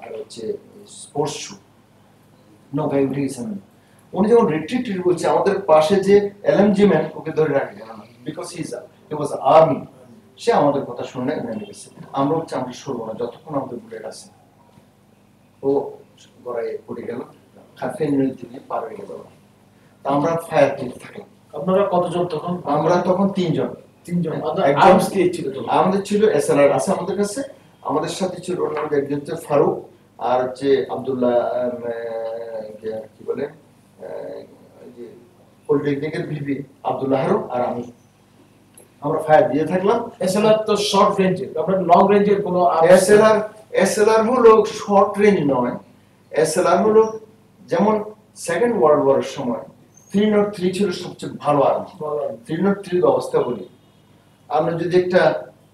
আর হচ্ছে স্পোর্টস শু, নৌকায় উঠে গেছেন। উনি যখন রিট্রিট বলছে আমাদের পাশে যে এলএমজি ম্যান ওকে ধরে রাখে না, বিকজ হি ওয়াজ আর্মি, সে আমাদের কথা শুনে নেমে গেছে। আমরা হচ্ছে আমরা সরবো না যতক্ষণ আমাদের বুলেট আছে। ও গড়াইয়ে পড়ে গেল, খাফে নিয়ে পার হয়ে গেল। তা আমরা ফায়ার দিতে থাকলাম। আপনারা কতজন তখন? আমরা তখন তিনজন। আমাদের ছিল এসএলআর আছে আমাদের কাছে, আমাদের সাথে ছিল একজন হচ্ছে ফারুক, আর হচ্ছে আব্দুল্লাহ কি বলে পলিটেকনিকের ভিপি আব্দুল্লাহ হারুন, আর আমি। আমরা ফায়ার দিয়ে থাকলাম। এসএলআর তো শর্ট রেঞ্জের, আপনারা লং রেঞ্জের কোনো এসএলআর হলো শর্ট রেঞ্জ নয়। এসএলআর হলো যেমন সেকেন্ড ওয়ার্ল্ড ওয়ারের সময় 303 ছিল সবচেয়ে ভালো আর্ম। 303 ব্যবস্থা বলি, আমরা যদি একটা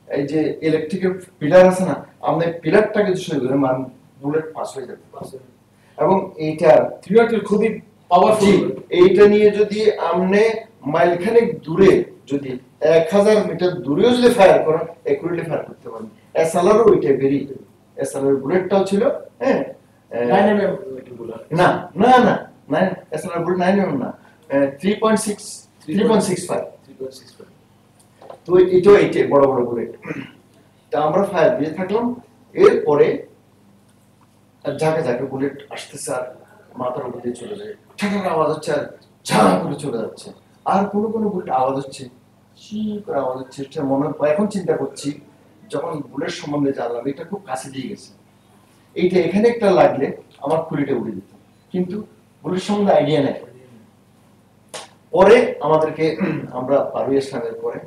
এই যে ইলেকট্রিকের পিলার আছে না, আমরা পিলারটাকে যদি সরিয়ে দেন বুলেট পাস হয়ে যাবে। এবং এইটা 303 খুবই পাওয়ারফুল। এইটা নিয়ে যদি আপনি মাইলখানেক দূরে যদি 1000 মিটার দূরেও যদি ফায়ার করেন একুরেটলি ফায়ার করতে পারেন। এসএলআর ওইটা ভেরি, এসএলআর বুলেটটাও ছিল 9mm বুলেট, না না না 9 এসএলআর বুলেট 9mm না, 3.65। তো এটাও এইটা বড় বড় বুলেট। তা আমরা ফায়ার দিয়ে থাকলাম। এরপরে ঝাঁকে ঝাঁকে বুলেট আসতেছে আর মাথার উপর দিয়ে চলে যায়, ঠাকুর আওয়াজ হচ্ছে আর ঝাঁ করে চলে যাচ্ছে। আর কোনো কোনো বুলেট আওয়াজ হচ্ছে, চি করে আওয়াজ হচ্ছে। এটা মনে হয় এখন চিন্তা করছি যখন বুলেট সম্বন্ধে জানলাম এটা খুব কাছে দিয়ে গেছে, এইটা এখানে একটা লাগলে আমার খুলিটা উড়ে যেত, কিন্তু বুলেট সম্বন্ধে আইডিয়া নেই। পরে আমাদেরকে আমরা পারুই ইসলামের পরে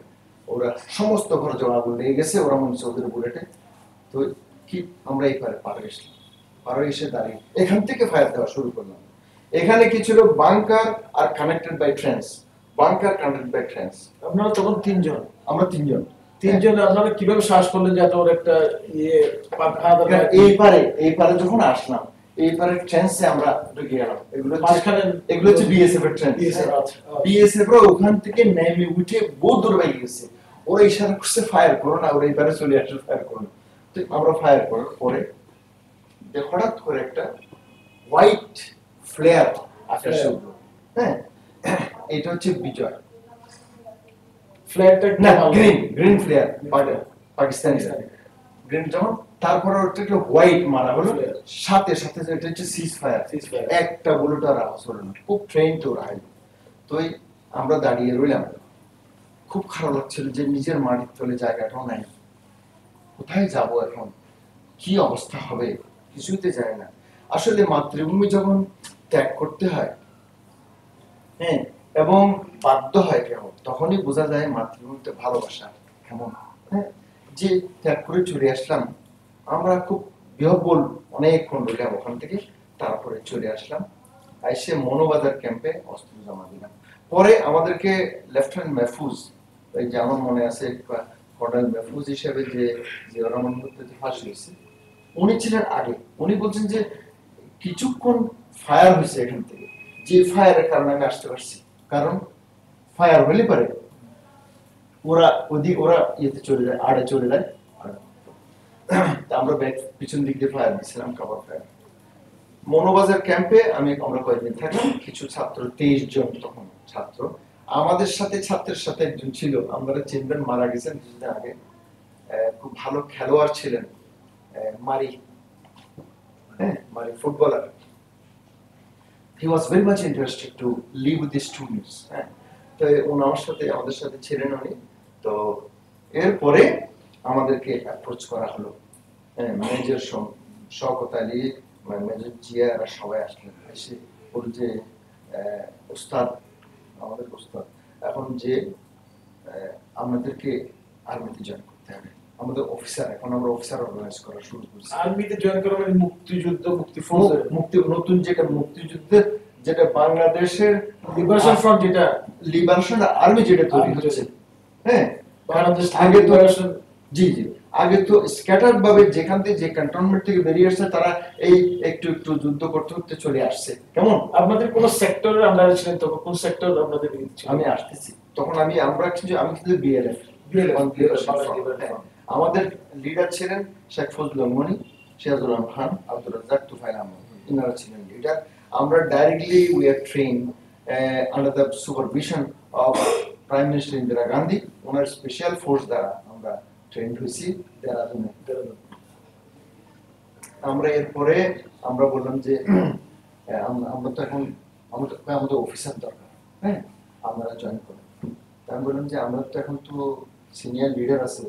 ওরা সমস্ত ঘরে জমা আগুন লেগে গেছে, ওরা মনে হচ্ছে ওদের বুলেটে। তো কি আমরা এই পারে পারুই ইসলাম, পারুই এসে দাঁড়িয়ে এখান থেকে ফায়ার দেওয়া শুরু করলাম। এখানে কি ছিল বাংকার আর connected by trenches, bunker connected by trenches. আপনারা তখন তিনজন? আমরা তিনজন। আপনারা কিভাবে সাহস করলেন যে এত একটা ইয়ে এই পারে যখন আসলাম এই পারে ট্রেন্সে আমরা ঢুকে গেলাম। এগুলো হচ্ছে বিএসএফ এর ট্রেন্স। বিএসএফ রা ওখান থেকে নেমে উঠে বহু দূর বেরিয়ে গেছে, ওরা ইশারা করছে ফায়ার করো না, ওরা এই পারে চলে আসছে ফায়ার করো। তো আমরা ফায়ার করার পরে হঠাৎ করে একটা হোয়াইট ফ্লেয়ার আকাশে উঠলো। হ্যাঁ, এটা হচ্ছে বিজয় ফ্লেয়ারটা না, গ্রিন ফ্লেয়ার পাকিস্তানি গ্রিন। যখন তারপরে ওটা একটা হোয়াইট মারা হলো, সাথে সাথে এটা হচ্ছে সিজ ফায়ার। একটা বুলেট আর আওয়াজ হলো না, খুব ট্রেন তো রাই। তো আমরা দাঁড়িয়ে রইলাম, খুব খারাপ লাগছিল যে নিজের মাটির তলে জায়গাটাও নাই, কোথায় যাব এখন, কি অবস্থা হবে কিছুতে যায় না। আসলে মাতৃভূমি যখন ত্যাগ করতে হয়, হ্যাঁ, এবং বাধ্য হয় কেমন, তখনই বোঝা যায় মাতৃভূমিতে ভালোবাসা কেমন। হ্যাঁ, যে ত্যাগ করে চলে আসলাম আমরা, খুব বিহ্বল অনেকক্ষণ রইলাম ওখান থেকে, তারপরে চলে আসলাম, এসে মনোবাজার ক্যাম্পে অস্ত্র জমা দিলাম। পরে আমাদেরকে লেফটেন্যান্ট মেহফুজ, এই যে আমার মনে আছে কর্নেল মেহফুজ হিসেবে যে জিয়াউর রহমান মুক্তিতে ফাঁসি হয়েছে, উনি ছিলেন আগে। উনি বলছেন যে কিছুক্ষণ ফায়ার হয়েছে এখান থেকে, যে ফায়ারের কারণে আমি আসতে পারছি, কারণ ফায়ার হলে পারে ওরা ইয়েতে চলে যায়, আড়ে চলে যায়। আমরা ব্যাক পিছন দিক দিয়ে ফায়ার দিয়েছিলাম, কাভার ফায়ার। মনোবাজার ক্যাম্পে আমরা কয়েকদিন থাকলাম, কিছু ছাত্র, 23 জন তখন ছাত্র, আমাদের সাথে ছাত্রের সাথে একজন ছিল, আমরা চিনবেন, মারা গেছেন কিছুদিন আগে, খুব ভালো খেলোয়াড় ছিলেন, মারি, হ্যাঁ, মারি footballer. He was very much interested to live with the students, হ্যাঁ, তো আমাদের সাথে ছিলেন উনি। তো এরপরে আমাদেরকে অ্যাপ্রোচ করা হলো, মেজর শওকত আলী, মেজর জিয়া, এরা সবাই আসলেন, এসে বলল যে উস্তাদ, আমাদের উস্তাদ, এখন যে আমাদেরকে আর্মিতে জয়েন করতে হবে, আমাদের অফিসার, এখন আমরা অফিসার অর্গানাইজ করা শুরু করছি। আর্মিতে জয়েন করা মানে মুক্তিযুদ্ধ, নতুন যেটা মুক্তিযুদ্ধের, যেটা বাংলাদেশের লিবারেশন ফ্রন্ট, যেটা লিবারেশন আর্মি যেটা তৈরি হচ্ছে, হ্যাঁ, বাংলাদেশ আগে তো লিবারেশন, জি জি, আগে তো স্ক্যাটার ভাবে যেখান থেকে, যে ক্যান্টনমেন্ট থেকে বেরিয়ে আসছে, তারা এই একটু একটু যুদ্ধ করতে করতে চলে আসছে। কেমন আপনাদের কোন সেক্টরের আন্ডারে ছিলেন তখন? কোন সেক্টর আপনাদের ছিল? আমি আসতেছি তখন, আমি কিন্তু বিএলএফ, আমাদের লিডার ছিলেন শেখ ফজলুল মনি, সিরাজুল আলম খান, আব্দুর রাজ্জাক, তুফাইল আহমদ, ইনারা ছিলেন লিডার। আমরা directly we are train under the supervision of prime minister Indira Gandhi, owner special force দ্বারা আমরা ট্রেন হয়েছি দেরাদুনে। আমরা এরপরে আমরা বললাম যে আমরা তো এখন আমাদের অফিসার দরকার, হ্যাঁ, আপনারা জয়েন করেন। আমি বললাম যে আমরা তো এখন তো সিনিয়র লিডার আছে,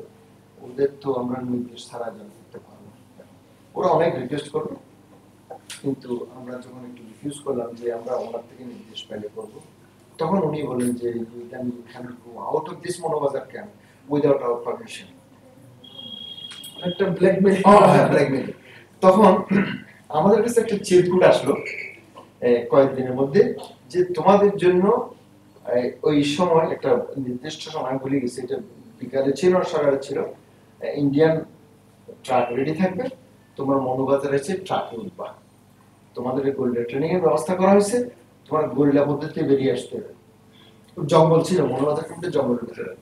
ওদের তো আমরা নির্দেশ ছাড়া জয়েন করতে পারবো না। ওরা অনেক রিকোয়েস্ট করলো, কিন্তু আমরা যখন একটু রিফিউজ করলাম যে আমরা ওনার থেকে নির্দেশ পেলে করবো, তখন উনি বললেন যে you can go out of this Monobazar camp without our permission. একটা ব্ল্যাকমেইল, ব্ল্যাকমেইল। তখন আমাদের কাছে একটা চিরকুট আসলো কয়েকদিনের মধ্যে, যে তোমাদের জন্য ওই সময় একটা নির্দিষ্ট সময় ভুলে গেছে, এটা বিকালে ছিল না সকালে ছিল, ইন্ডিয়ান ট্রাক রেডি থাকবে, তোমার মনোবাজার আছে, ট্রাকে উঠবা, তোমাদের গোরিলা ট্রেনিং এর ব্যবস্থা করা হয়েছে, তোমার গোরিলা পদ্ধতিতে বেরিয়ে আসতে হবে। জঙ্গল ছিল, মনোবাজার ক্যাম্পে জঙ্গল ঢুকতে হবে।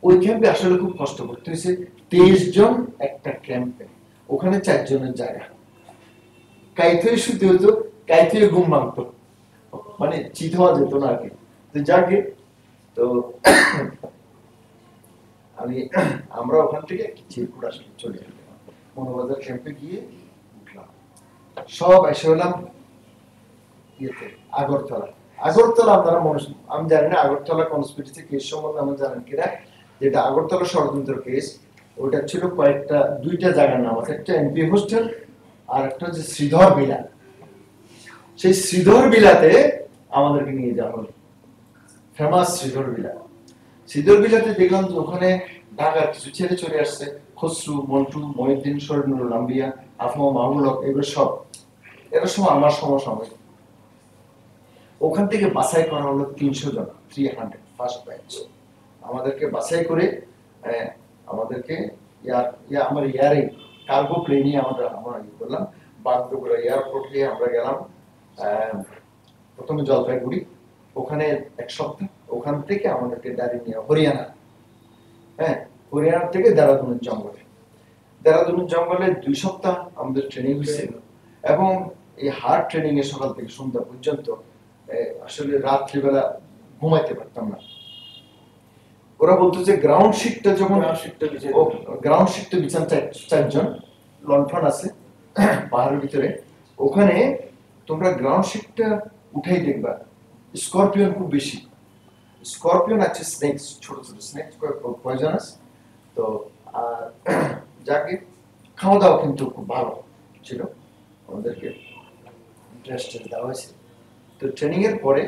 ওই ক্যাম্পে আসলে খুব কষ্ট করতে হয়েছে, 23 জন একটা ক্যাম্পে, ওখানে 4 জনের জায়গা, কাইথয়ে শুতে হতো, কাইথয়ে ঘুম ভাঙতো, মানে চিত হওয়া যেত না আর কি। তো যাকে, তো আমরা ওখান থেকে চিরকুট আসলে চলে গেলাম, মনোবাজার ক্যাম্পে গিয়ে উঠলাম, সব এসে হলাম ইয়েতে আগরতলা। আপনারা আমি জানি না আগরতলা কনস্পিরেসি কেস সম্বন্ধে আমার জানেন কিনা, যেটা আগরতলা ষড়যন্ত্র কেস, ওটা ছিল দুইটা জায়গার নাম আছে, একটা এমপি হোস্টেল আর একটা হচ্ছে শ্রীধর বিলা। সেই শ্রীধর বিলাতে আমাদেরকে নিয়ে যাওয়া হলো, ফেমাস শ্রীধর বিলাতে দেখলাম যে ওখানে ঢাকার কিছু ছেলে চলে আসছে, খসরু, মন্টু, মহিউদ্দিন, শরীনুল আম্বিয়া, আফমা, মাহমুল হক, এগুলো সব এরা সব আমার সমসাময়িক। ওখান থেকে বাছাই করা হলো 300 জন, 300 ফার্স্ট ব্যাচ। আমাদেরকে বাছাই করে আমাদেরকে আমার এয়ারে কার্গো প্লেনে আমরা করলাম, বাগডোগরা এয়ারপোর্ট দিয়ে আমরা গেলাম প্রথমে জলপাইগুড়ি, ওখানে 1 সপ্তাহ, ওখান থেকে আমাদেরকে গাড়ি নিয়ে হরিয়ানা, হ্যাঁ, হরিয়ানা থেকে দেরাদুনের জঙ্গলে 2 সপ্তাহ আমাদের ট্রেনিং হয়েছিল। এবং এই হার্ড ট্রেনিং এর সকাল থেকে সন্ধ্যা পর্যন্ত আসলে রাত্রিবেলা ঘুমাইতে পারতাম না। ওরা বলতো যে গ্রাউন্ড শিটটা যখন গ্রাউন্ড শিটটা বিছান 4 জন, লন্ঠন আছে পাহাড়ের ভিতরে, ওখানে তোমরা গ্রাউন্ড শিটটা উঠাই দেখবা স্করপিয়ন খুব বেশি, স্করপিয়ন আছে, স্নেকস, ছোট ছোট স্নেকস, পয়জনাস। তো যাকে খাওয়া দাওয়া কিন্তু খুব ভালো ছিল, আমাদেরকে টেস্ট দেওয়া হয়েছে। তো ট্রেনিং এর পরে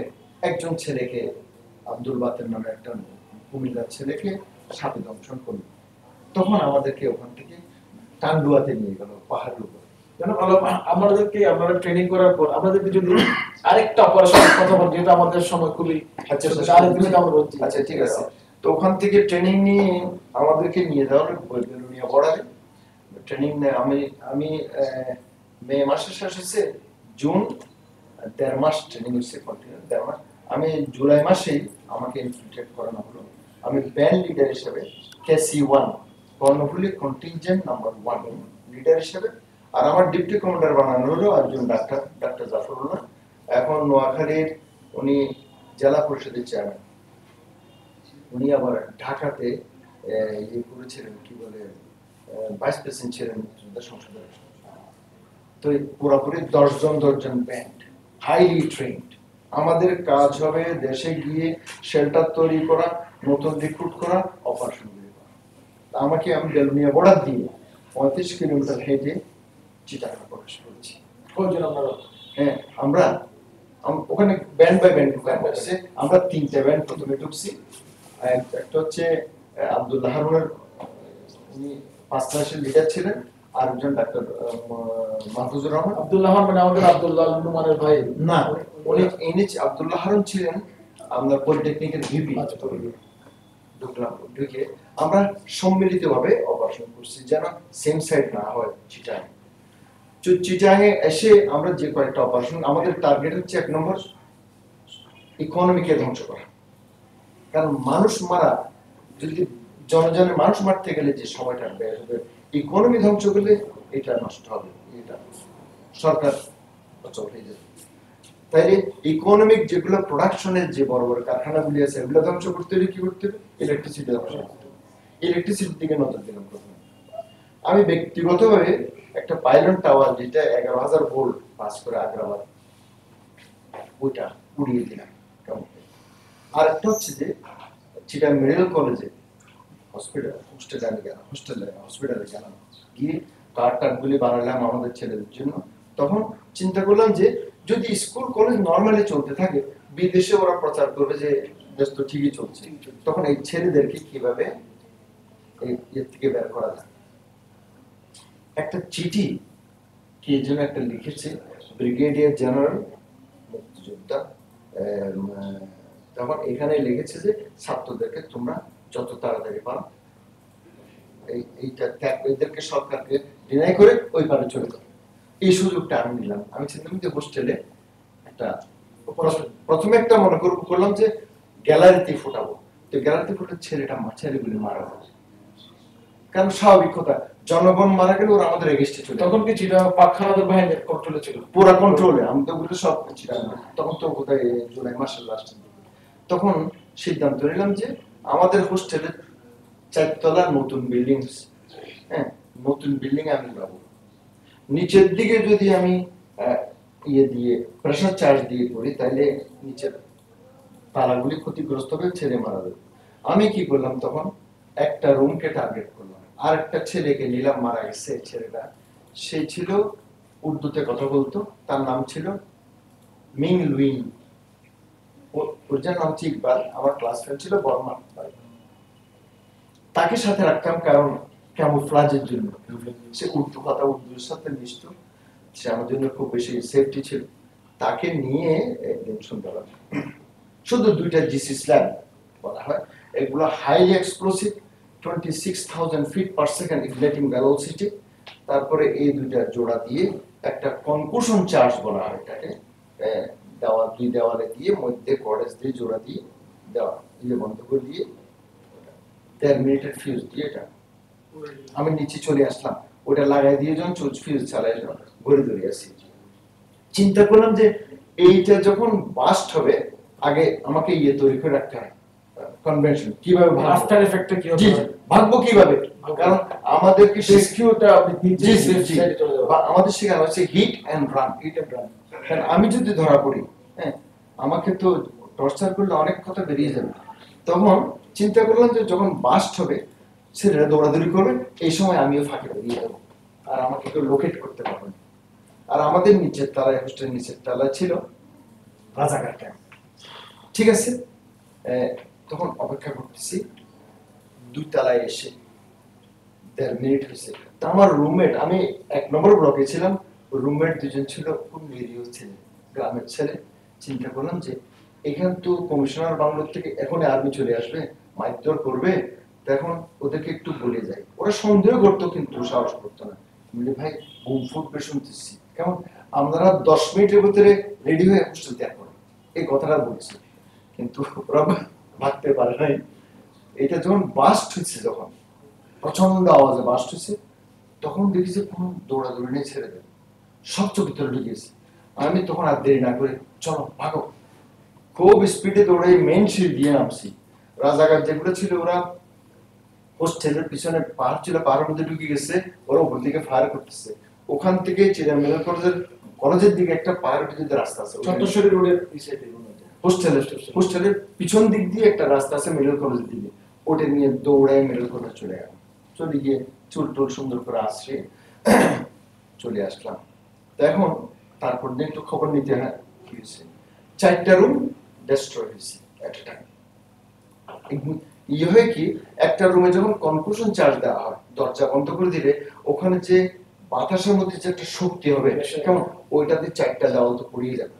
একজন ছেলেকে, আব্দুল বাতের নামে একটা কুমিল্লার ছেলেকে সাপে দংশন করলো। তখন আমাদেরকে ওখান থেকে টান্ডুয়াতে নিয়ে গেল, পাহাড়ের উপর। যেন ভালো আমাদেরকে আপনারা ট্রেনিং করার পর আমাদেরকে যদি আরেকটা অপারেশনের কথা বল, যেটা আমাদের সময় খুবই আচ্ছা ঠিক আছে। তো ওখান থেকে ট্রেনিং নিয়ে আমাদেরকে নিয়ে যাওয়া হলো বেলুনিয়া বর্ডারে। ট্রেনিং আমি আমি মে মাসে শেষ হয়েছে, জুন 1.5 মাস ট্রেনিং হচ্ছে, কন্টিনিউ 1.5 মাস। আমি জুলাই মাসেই আমাকে ইনফিল্ট্রেট করানো হলো। আমি ব্যান্ড লিডার হিসেবে KC-1 Karnaphuli contingent number 1 leader হিসেবে, আর আমার ডিপ্টি কমান্ডার বানানো হলো একজন ডাক্তার জাফরুল্লাহ, এখন নোয়াখালীর উনি জেলা পরিষদের চেয়ারম্যান। উনি আবার ঢাকাতে ইয়ে করেছিলেন, কি বলে, ভাইস প্রেসিডেন্ট ছিলেন মুক্তিযোদ্ধা সংসদের। তো পুরোপুরি 10 জন ব্যান্ড, হাইলি ট্রেন্ড। আমাদের কাজ হবে দেশে গিয়ে শেল্টার তৈরি করা, নতুন রিক্রুট করা, অপারেশন করা। আমাকে আমি বেলুনিয়া বর্ডার দিয়ে 35 কিলোমিটার হেঁটে চিটাগাং প্রবেশ করেছি। হ্যাঁ, আমরা ওখানে ব্যান্ড বাই ব্যান্ড ঢুকছে। আমরা 3টে ব্যান্ড প্রথমে ঢুকছি। একটা হচ্ছে আব্দুল্লাহ হারুনের, উনি 5 মাসের লিডার ছিলেন, আর একজন ডাক্তার মাহফুজুর রহমান। আব্দুল্লাহ মানে আমাদের আব্দুল্লাহ নুমানের ভাই না, উনি এনএচ আব্দুল্লাহ হারুন ছিলেন আমরা পলিটেকনিকের ভিপি। ঢুকলাম, ঢুকে আমরা সম্মিলিতভাবে অপারেশন করছি, যেন সেম সাইড না হয়। চিটাগাংয়ে এসে আমরা যে কয়েকটা অপারেশন, আমাদের টার্গেট হচ্ছে 1 নম্বর ইকোনমিকে ধ্বংস করা। কারণ মানুষ মারা, যদি জনজনের মানুষ মারতে গেলে যে সময়টা ব্যয় হবে, ইকোনমি ধ্বংস করলে এটা নষ্ট হবে, এটা সরকার অচল হয়ে যাবে। তাইলে ইকোনমিক যেগুলো প্রোডাকশনের যে বড় বড় কারখানাগুলি আছে, এগুলো ধ্বংস করতে হলে কি করতে হবে? ইলেকট্রিসিটি ধ্বংস করতে হবে। ইলেকট্রিসিটির দিকে নজর দিলাম প্রথমে। আমি ব্যক্তিগতভাবে একটা পাইলন টাওয়ার, যেটা 11,000 ভোল্ট পাস করে আগ্রাবাদ, ওইটা উড়িয়ে দিলাম। আর একটা হচ্ছে যে চিটাগাং মেডিকেল কলেজে হসপিটালে গেলাম, গিয়ে কার্ডগুলি বানালাম আমাদের ছেলেদের জন্য। তখন চিন্তা করলাম যে যদি স্কুল কলেজ নর্মালি চলতে থাকে, বিদেশে ওরা প্রচার করবে যে দেশ তো ঠিকই চলছে, তখন এই ছেলেদেরকে কিভাবে এর থেকে বের করা যায়। একটা চিঠি কে যেন একটা লিখেছে ব্রিগেডিয়ার জেনারেল মুক্তিযোদ্ধা, তখন এখানে লিখেছে যে ছাত্রদেরকে তোমরা যত তাড়াতাড়ি পারো এইটা এদেরকে সরকারকে ডিনাই করে ওই পারে চলে যাও। এই সুযোগটা আমি নিলাম। আমি চিন্তা করছি হোস্টেলে একটা প্রথমে একটা মনে করলাম যে গ্যালারিতে ফোটাবো। তো গ্যালারিতে ফোটার ছেলেগুলি মারা যাবে, কারণ স্বাভাবিক কথা, জনগণ মারা গেলে ওরা আমাদের এগেস্টে চলে। তখন কি চিটাগাং পাকখানাদের বাহিনীর কন্ট্রোলে ছিল? পুরো কন্ট্রোলে। আমি তো ওগুলো সব চিটাগাং, তখন তো কোথায় জুলাই মাসের লাস্টের দিকে। তখন সিদ্ধান্ত নিলাম যে আমাদের হোস্টেলের 4 তলার নতুন বিল্ডিং, হ্যাঁ, নতুন বিল্ডিং আমি পাবো। নিচের দিকে যদি আমি ইয়ে দিয়ে প্রেসার চার্জ দিয়ে করি, তাহলে নিচের তালাগুলি ক্ষতিগ্রস্ত হবে, ছেলে মারা যাবে। আমি কি করলাম, তখন একটা রুমকে টার্গেট করলাম, আর একটা ছেলেকে নিলাম, মারা গেছে ছেলেটা। সে ছিল উর্দুতে কথা বলতো, তার নাম ছিল মিং লুইন। ওর যার নাম হচ্ছে ইকবাল, আমার ক্লাস ফ্রেন্ড ছিল বর্মা। তাকে সাথে রাখতাম কারণ ক্যামোফ্লাজের জন্য। সে উর্দু কথা, উর্দুর সাথে মিশত, সে আমার জন্য খুব বেশি সেফটি ছিল। তাকে নিয়ে একদিন শুনতে শুধু 2টা জিসি স্ল্যাব বলা হয়, এগুলো highly explosive, 26,000 feet per second igniting velocity. তারপরে এই 2টা জোড়া দিয়ে একটা কনকুশন চার্জ বলা হয় এটাকে, দেওয়াল 2 দেওয়ালে দিয়ে মধ্যে কর্ডেজ দিয়ে জোড়া দিয়ে দেওয়া, ইয়ে বন্ধ করে দিয়ে 10 মিনিটের ফিউজ দিয়ে এটা আমি নিচে চলে আসলাম। ওটা লাগাই দিয়ে যখন ফিউজ চালাই ঘুরে ধরে আসি। চিন্তা করলাম যে এইটা যখন বাস্ট হবে, আগে আমাকে ইয়ে তৈরি করে রাখতে হয়, কনভেনশন কিভাবে আফটার এফেক্টটা কি হবে, ভাগবো কিভাবে। কারণ আমাদেরকে রেস্কিউটা আমাদের শেখানো হচ্ছে হিট এন্ড রান। কারণ আমি যদি ধরা পড়ি, হ্যাঁ, আমাকে তো টর্চার করলে অনেক কথা বেরিয়ে যাবে। তখন চিন্তা করলাম যে যখন বাস্ট হবে, ছেলেরা দৌড়াদৌড়ি করবে, এই সময় আমিও ফাঁকে বেরিয়ে যাবো, আর আমাকে কেউ লোকেট করতে পারবে না। আর আমাদের নিচের তলায়, হোস্টেলের নিচের তলায় ছিল রাজাকার ক্যাম্প। ঠিক আছে, তখন অপেক্ষা করতেছি, 2 তলায় এসে 1.5 মিনিট হয়েছে। তা আমার রুমমেট, আমি 1 নম্বর ব্লকে ছিলাম, রুমমেট 2জন ছিল, খুব নিরীহ ছেলে, গ্রামের ছেলে। চিন্তা করলাম যে এখানে তো কমিশনার বাংলোর থেকে এখন আর্মি চলে আসবে, মারধর করবে, তখন ওদেরকে একটু বলে যাই। ওরা সন্দেহ করতো কিন্তু সাহস করতো না। বলি ভাই ঘুম ফুটবে শুনতেছি, কেমন আপনারা 10 মিনিটের ভিতরে রেডি হয়ে হোস্টেল ত্যাগ করো, এই কথাটা বলছি। কিন্তু ওরা ভাবতে পারে নাই, এটা যখন বাস্ট হচ্ছে, যখন প্রচন্ড আওয়াজে বাস্ট হচ্ছে, তখন দেখি যে কোনো দৌড়াদৌড়ি নিয়ে ছেড়ে দেবে, সব চোখের ভিতরে ঢুকেছে। আমি তখন আর দেরি না করে চলো ভাগো, খুব স্পিডে দৌড়ে মেন সিঁড়ি দিয়ে নামছি। রাজাকার যেগুলো ছিল ওরা হোস্টেলের পিছনে পাহাড় ছিল, পাহাড়ের মধ্যে ঢুকে গেছে, ওরা উপর দিকে ফায়ার করতেছে। ওখান থেকে চিড়িয়াখানা কলেজের দিকে একটা পাহাড়ের দিকে রাস্তা আছে, চন্দ্রশ্বরী রোডের এই সাইডে হোস্টেলের পিছন দিক দিয়ে একটা রাস্তা আছে মেডিকেল কলেজের দিকে, ওটা নিয়ে দৌড়ায় মেডিকেল কলেজ চলে গেল। চলে গিয়ে চুল টুল সুন্দর করে আসছে, চলে আসলাম। তো এখন তারপর দিন তো খবর নিতে হয় কি হয়েছে। 4টা রুম ডেস্ট্রয় হয়েছে এট এ টাইম। ইয়ে হয় কি, একটা রুমে যখন কনক্লুশন চার্জ দেওয়া হয়, দরজা বন্ধ করে দিলে ওখানে যে বাতাসের মধ্যে যে একটা শক্তি হবে, কেমন ওইটাতে 4টা দেওয়াল তো পড়িয়ে যাবে।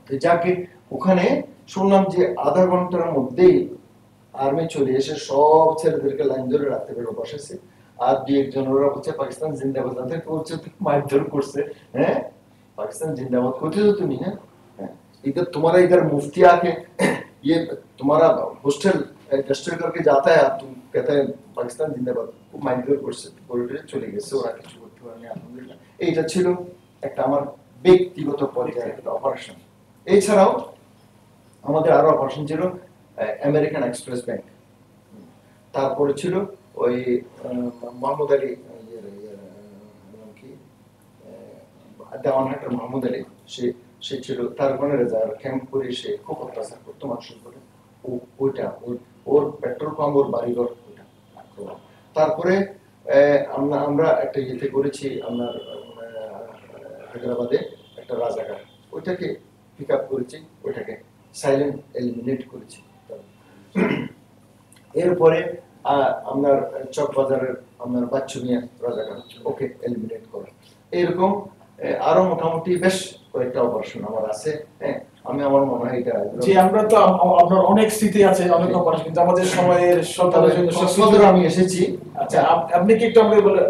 তো যাকে ওখানে শুনলাম যে আধা ঘন্টার মধ্যেই আর্মি চলে এসে সব ছেলেদেরকে লাইন ধরে রাখতে পেরে বসেছে। আর 2-1 জন ওরা বলছে পাকিস্তান জিন্দাবাদ, তাদেরকে বলছে মারধর করছে। হ্যাঁ, पाकिस्तान जिंदाबाद होते हो तुम, है इधर तुम्हारा इधर मुफ्ती आके ये तुम्हारा हॉस्टल डिस्ट्रॉय करके जाता है, तुम कहता है पाकिस्तान जिंदाबाद, খুব মাইন্ডের করছে, বলে চলে গেছে, ওরা কিছু করতে পারেনি আলহামদুলিল্লাহ। এইটা ছিল একটা আমার ব্যক্তিগত পর্যায়ে একটা অপারেশন। এছাড়াও আমাদের আরো অপারেশন ছিল আমেরিকান এক্সপ্রেস ব্যাংক, তারপরে ছিল ওই মোহাম্মদ আলী দেওয়ানহাটের মোহাম্মদ আলী, সে ছিল তার ওখানে রেজার্ভ ক্যাম্প করে সে খুব অত্যাচার করতো মানুষের উপরে। ওইটা ওর পেট্রোল পাম্প, ওর বাড়িঘর, ওইটা। তারপরে আমরা একটা ইয়েতে করেছি আপনার হায়দ্রাবাদে একটা রাজাকার, ওইটাকে পিক আপ করেছি, ওইটাকে সাইলেন্ট এলিমিনেট করেছি। এরপরে আপনার চকবাজারের আপনার বাচ্চু মিয়া রাজাকার, ওকে এলিমিনেট করা। এরকম আরো মোটামুটি বেশ কয়েকটা অপারেশন আমার আছে। হ্যাঁ, আমি আমার মনে হয় এটা জি, আমরা তো আপনার অনেক স্মৃতি আছে, অনেক অপারেশন, কিন্তু আমাদের সময়ের সতেরো আমি এসেছি। আচ্ছা, আপনি কি একটু আমাকে বলে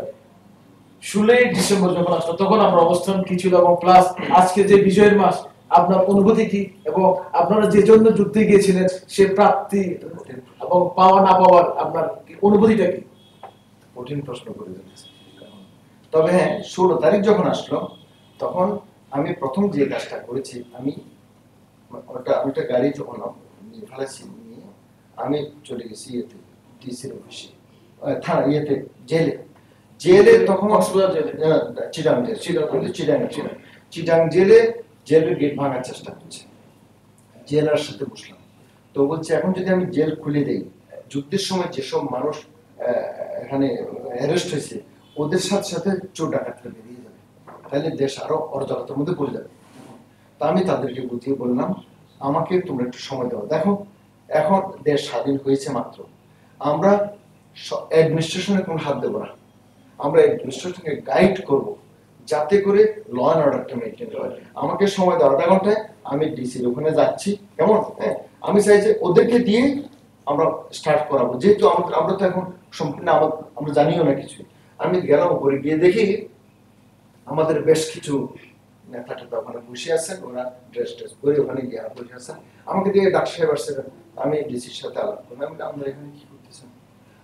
16 ডিসেম্বর যখন আসলো তখন আপনার অবস্থান কি ছিল, এবং প্লাস আজকে যে বিজয়ের মাস আপনার অনুভূতি কি, এবং আপনারা যে জন্য যুদ্ধে গিয়েছিলেন সে প্রাপ্তি এবং পাওয়া না পাওয়ার আপনার অনুভূতিটা কি? কঠিন প্রশ্ন করে দিয়েছে। তবে হ্যাঁ, 16 তারিখ যখন আসলো তখন আমি প্রথম যে কাজটা করেছি, আমি একটা গাড়ি যখন ফেলেছি নিয়ে আমি চলে গেছি ইয়েতে ডিসির অফিসে, থানা ইয়েতে জেলে তখন চিটাং জেলের গেট ভাঙার চেষ্টা করছে। জেলার সাথে বসলাম, তো বলছে এখন যদি আমি জেল খুলে দেই, যুদ্ধের সময় যেসব মানুষ এখানে অ্যারেস্ট হয়েছে ওদের সাথে সাথে চোর ডাকাতরা বেরিয়ে যাবে, তাহলে দেশ আরো অরাজকতার মধ্যে পড়ে যাবে। তা আমি তাদেরকে বুঝিয়ে বললাম আমাকে তোমরা একটু সময় দাও, দেখো এখন দেশ স্বাধীন হয়েছে মাত্র, আমরা অ্যাডমিনিস্ট্রেশনে কোনো হাত দেবো না, আমরা অ্যাডমিনিস্ট্রেশনকে গাইড করব যাতে করে ল অ্যান্ড অর্ডারটা মেনটেন হয়। আমাকে সময় দাও, আধা ঘন্টায় আমি ডিসির ওখানে যাচ্ছি, কেমন? হ্যাঁ, আমি চাই যে ওদেরকে দিয়ে আমরা স্টার্ট করাবো, যেহেতু আমরা তো এখন সম্পূর্ণ আমরা জানিও না কিছু। আমি গেলাম উপরে, গিয়ে দেখি আমাদের বেশ কিছু নেতা টেতা ওখানে বসে আছেন, ওরা ড্রেস করে ওখানে গিয়ে বসে আছেন। আমাকে দিয়ে ডাক্তার সাহেব আসছেন, আমি ডিসির সাথে আলাপ করলাম, আপনারা এখানে কি করতেছেন?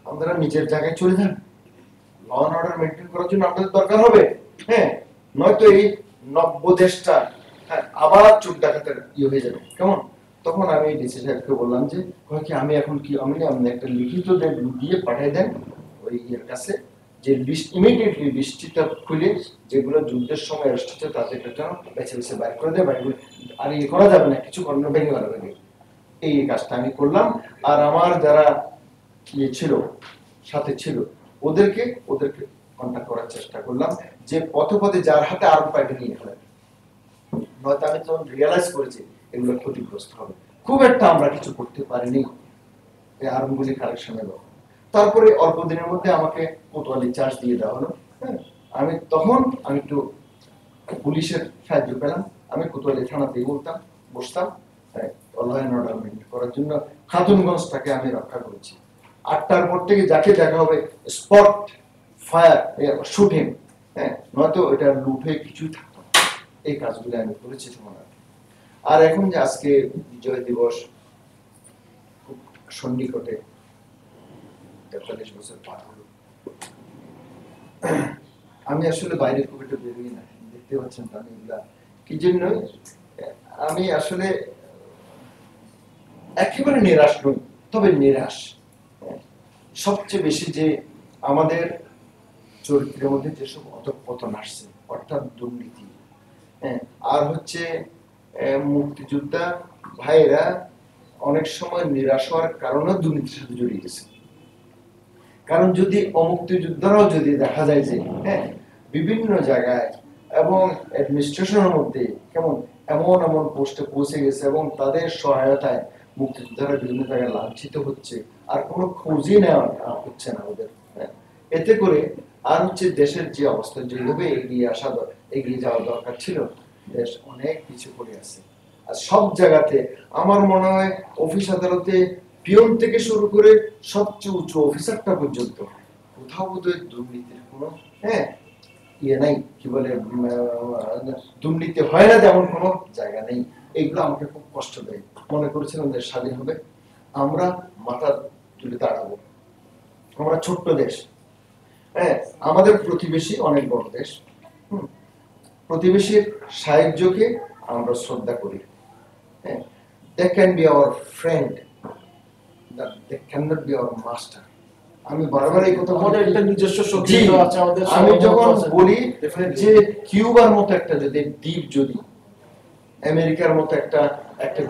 আপনারা নিজের জায়গায় চলে যান, ল অ্যান্ড অর্ডার মেনটেন করার জন্য আপনাদের দরকার হবে। হ্যাঁ, নয়তো এই নব্য দেশটা আবার চোর ডাকাতের ইয়ে হয়ে যাবে, কেমন? তখন আমি ডিসি সাহেবকে বললাম যে আমি এখন কি, আমি একটা লিখিত দিয়ে পাঠিয়ে দেন ওই ইয়ের কাছে, যে লিস্ট ইমিডিয়েটলি লিস্টটা খুলে যেগুলো যুদ্ধের সময় এসেছে তাদেরকে যেন বেছে বেছে বাইর করে দেয়, বাইরে আর ইয়ে করা যাবে না, কিছু করানো ভেঙে মারা যাবে। এই কাজটা আমি করলাম। আর আমার যারা ইয়ে ছিল সাথে ছিল ওদেরকে কন্ট্যাক্ট করার চেষ্টা করলাম যে পথে পথে যার হাতে আর্ম পাইটা নিয়ে ফেলেন, নয়তো আমি তখন রিয়েলাইজ করেছি এগুলো ক্ষতিগ্রস্ত হবে। খুব একটা আমরা কিছু করতে পারিনি এই আর্মগুলি কালেকশনের ব্যাপারে। তারপরে অল্প দিনের মধ্যে আমাকে কোতোয়ালি চার্জ দিয়ে দেওয়া হলো। হ্যাঁ, আমি একটু পুলিশের সাহায্য পেলাম। আমি কোতোয়ালি থানাতেই বসতাম ল অ্যান্ড অর্ডার মেনটেন করার জন্য। খাতুনগঞ্জটাকে আমি রক্ষা করেছি। 8টার পর থেকে যাকে দেখা হবে স্পট ফায়ার, শুটিং, হ্যাঁ, নয়তো এটা লুট হয়ে কিছুই থাকতো না। এই কাজগুলো আমি করেছি তোমার। আর এখন যে আজকে বিজয় দিবস খুব সন্নিকটে, 43 বছর পার হলো, আমি আসলে বাইরে খুব একটা বেরোই না, দেখতে পাচ্ছেন তো। আমি এগুলা কি জন্য, আমি আসলে একেবারে নিরাশ নই, তবে নিরাশ সবচেয়ে বেশি যে আমাদের চরিত্রের মধ্যে যেসব অধঃপতন আসছে, অর্থাৎ দুর্নীতি, হ্যাঁ, আর হচ্ছে মুক্তিযোদ্ধা ভাইয়েরা অনেক সময় নিরাশ হওয়ার কারণে দুর্নীতির সাথে জড়িয়ে গেছে। কারণ যদি অমুক্তিযোদ্ধারাও যদি দেখা যায় যে হ্যাঁ বিভিন্ন জায়গায় এবং অ্যাডমিনিস্ট্রেশনের মধ্যে কেমন এমন এমন পোস্টে পৌঁছে গেছে এবং তাদের সহায়তায় মুক্তিযোদ্ধারা বিভিন্ন জায়গায় লাঞ্ছিত হচ্ছে, আর কোনো খোঁজই নেওয়া হচ্ছে না ওদের, এতে করে আর হচ্ছে দেশের যে অবস্থা যেভাবে এগিয়ে যাওয়া দরকার ছিল, দেশ অনেক কিছু করে আছে। আর সব জায়গাতে আমার মনে হয় অফিস আদালতে পিয়ন থেকে শুরু করে সবচেয়ে উচ্চ অফিসারটা পর্যন্ত কোথাও বোধহয় দুর্নীতির কোনো ইয়ে নাই, কি বলে দুর্নীতি হয় না তেমন কোনো জায়গা নেই। এইগুলো আমাকে খুব কষ্ট দেয়। মনে করেছিলাম দেশ স্বাধীন হবে, আমরা মাথা তুলে দাঁড়াবো। আমরা ছোট্ট দেশ, হ্যাঁ, আমাদের প্রতিবেশী অনেক বড় দেশ, প্রতিবেশীর সাহায্যকে আমরা শ্রদ্ধা করি। হ্যাঁ, they can be our friend, that they cannot be our master. আমি বারবার এই কথা আমাদের একটা নিজস্ব শক্তি আছে, আমাদের আমি যখন বলি যে কিউবার মতো একটা যদি দ্বীপ, যদি আমেরিকার মতো একটা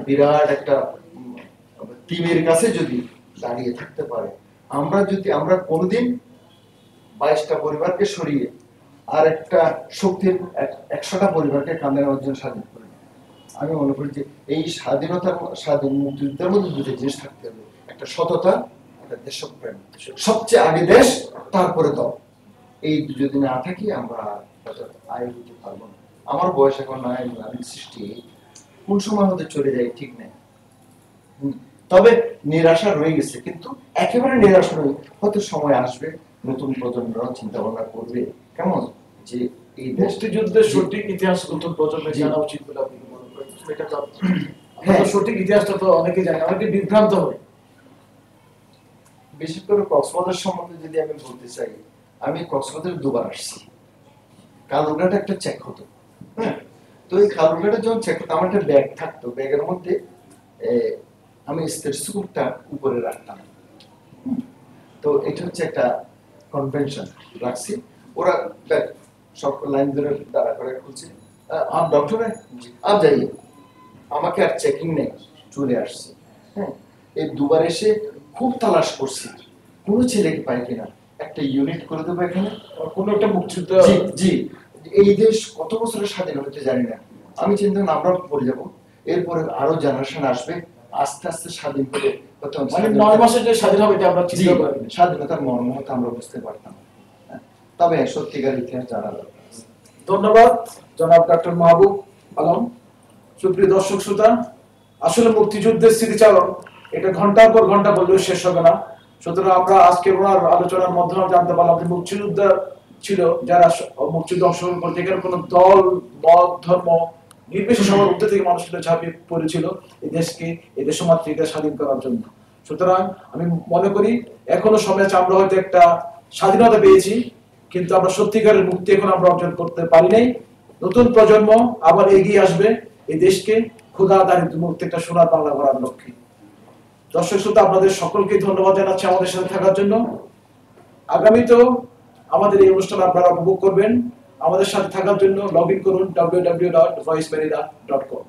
বিরাট একটা টিমের কাছে যদি দাঁড়িয়ে থাকতে পারে, আমরা কোনোদিন 22টা পরিবারকে সরিয়ে আর একটা শক্তির 100টা পরিবারকে কাঁধে নেওয়ার জন্য স্বাধীন করি। আমি মনে করি যে এই স্বাধীন মুক্তিযুদ্ধের মধ্যে দুটো জিনিস থাকতে হবে, একটা সততা, একটা দেশপ্রেম। সবচেয়ে আগে দেশ, তারপরে দল। এই যদি না থাকি আমরা আয় হতে পারবো না। আমার বয়স এখন নয়, আমি 68, কোন সময় হতে চলে যাই ঠিক নেই। তবে নিরাশা রয়ে গেছে, কিন্তু একেবারে নিরাশ নই। হয়তো সময় আসবে, নতুন প্রজন্মরা চিন্তা ভাবনা করবে কেমন যে এই মুক্তিযুদ্ধের সঠিক ইতিহাস নতুন প্রজন্মের জানা উচিত বলে আপনি মনে করেন? এটা তো সঠিক ইতিহাসটা তো অনেকে জানে, অনেকে বিভ্রান্ত হয়। বিশেষ করে কক্সবাজার সম্বন্ধে যদি আমি বলতে চাই, আমি কক্সবাজার 2বার আসছি। কালুরঘাট একটা চেক হতো, হ্যাঁ, তো এই কালুরঘাটে যখন চেক হতো আমার একটা ব্যাগ থাকতো, ব্যাগের মধ্যে আমি স্টেথোস্কোপটা উপরে রাখতাম। তো এটা হচ্ছে একটা কনভেনশন রাখছি, ওরা সব লাইন ধরে দাঁড়া করে খুলছে, আপ ডক্টর আপ যাইয়ে, আমাকে আর চেকিং নেই, চলে আসছে। হ্যাঁ, এই 2বার এসে খুব তালাশ করছি কোনো ছেলেকে পাই কিনা, একটা ইউনিট করে দেবো এখানে, কোনো একটা মুক্তিযুদ্ধ। জি, এই দেশ কত বছরের স্বাধীন হতে জানি না, আমি চিন্তা করি আমরা পড়ে যাবো, এরপরে আরো জেনারেশন আসবে, আস্তে আস্তে স্বাধীন করে, মানে 9 মাসে যে স্বাধীন হবে এটা আমরা চিন্তা করি, স্বাধীনতার মর্ম হয়তো আমরা বুঝতে পারতাম। তবে সত্যিকার ইতিহাস জানা দরকার। ধন্যবাদ জনাব ডক্টর মাহবুব আলম। সুপ্রিয় দর্শক শ্রোতা, আসলে মুক্তিযুদ্ধের স্মৃতিচারণ এটা ঘন্টার পর ঘন্টা বললেও শেষ হবে না। সুতরাং আমরা আজকে ওনার আলোচনার মাধ্যমে জানতে পারলাম যে মুক্তিযোদ্ধা ছিল যারা মুক্তিযুদ্ধে অংশগ্রহণ করতে, এখানে কোনো দল, মত, ধর্ম নির্বিশেষে সবার ঊর্ধ্বে থেকে মানুষ ঝাঁপিয়ে পড়েছিল এই দেশকে, এই দেশমাতৃকে স্বাধীন করার জন্য। সুতরাং আমি মনে করি এখনো সময় আছে, আমরা হয়তো একটা স্বাধীনতা পেয়েছি, কিন্তু আমরা সত্যিকারের মুক্তি এখন আমরা অর্জন করতে পারি নাই। নতুন প্রজন্ম আবার এগিয়ে আসবে এই দেশকে ক্ষুধা দারিদ্র মুক্ত একটা সোনার বাংলা গড়ার লক্ষ্যে। দর্শক শ্রোতা, আপনাদের সকলকে ধন্যবাদ জানাচ্ছি আমাদের সাথে থাকার জন্য। আগামীতেও আমাদের এই অনুষ্ঠান আপনারা উপভোগ করবেন। আমাদের সাথে থাকার জন্য লগ ইন করুন www.voicemerida.com।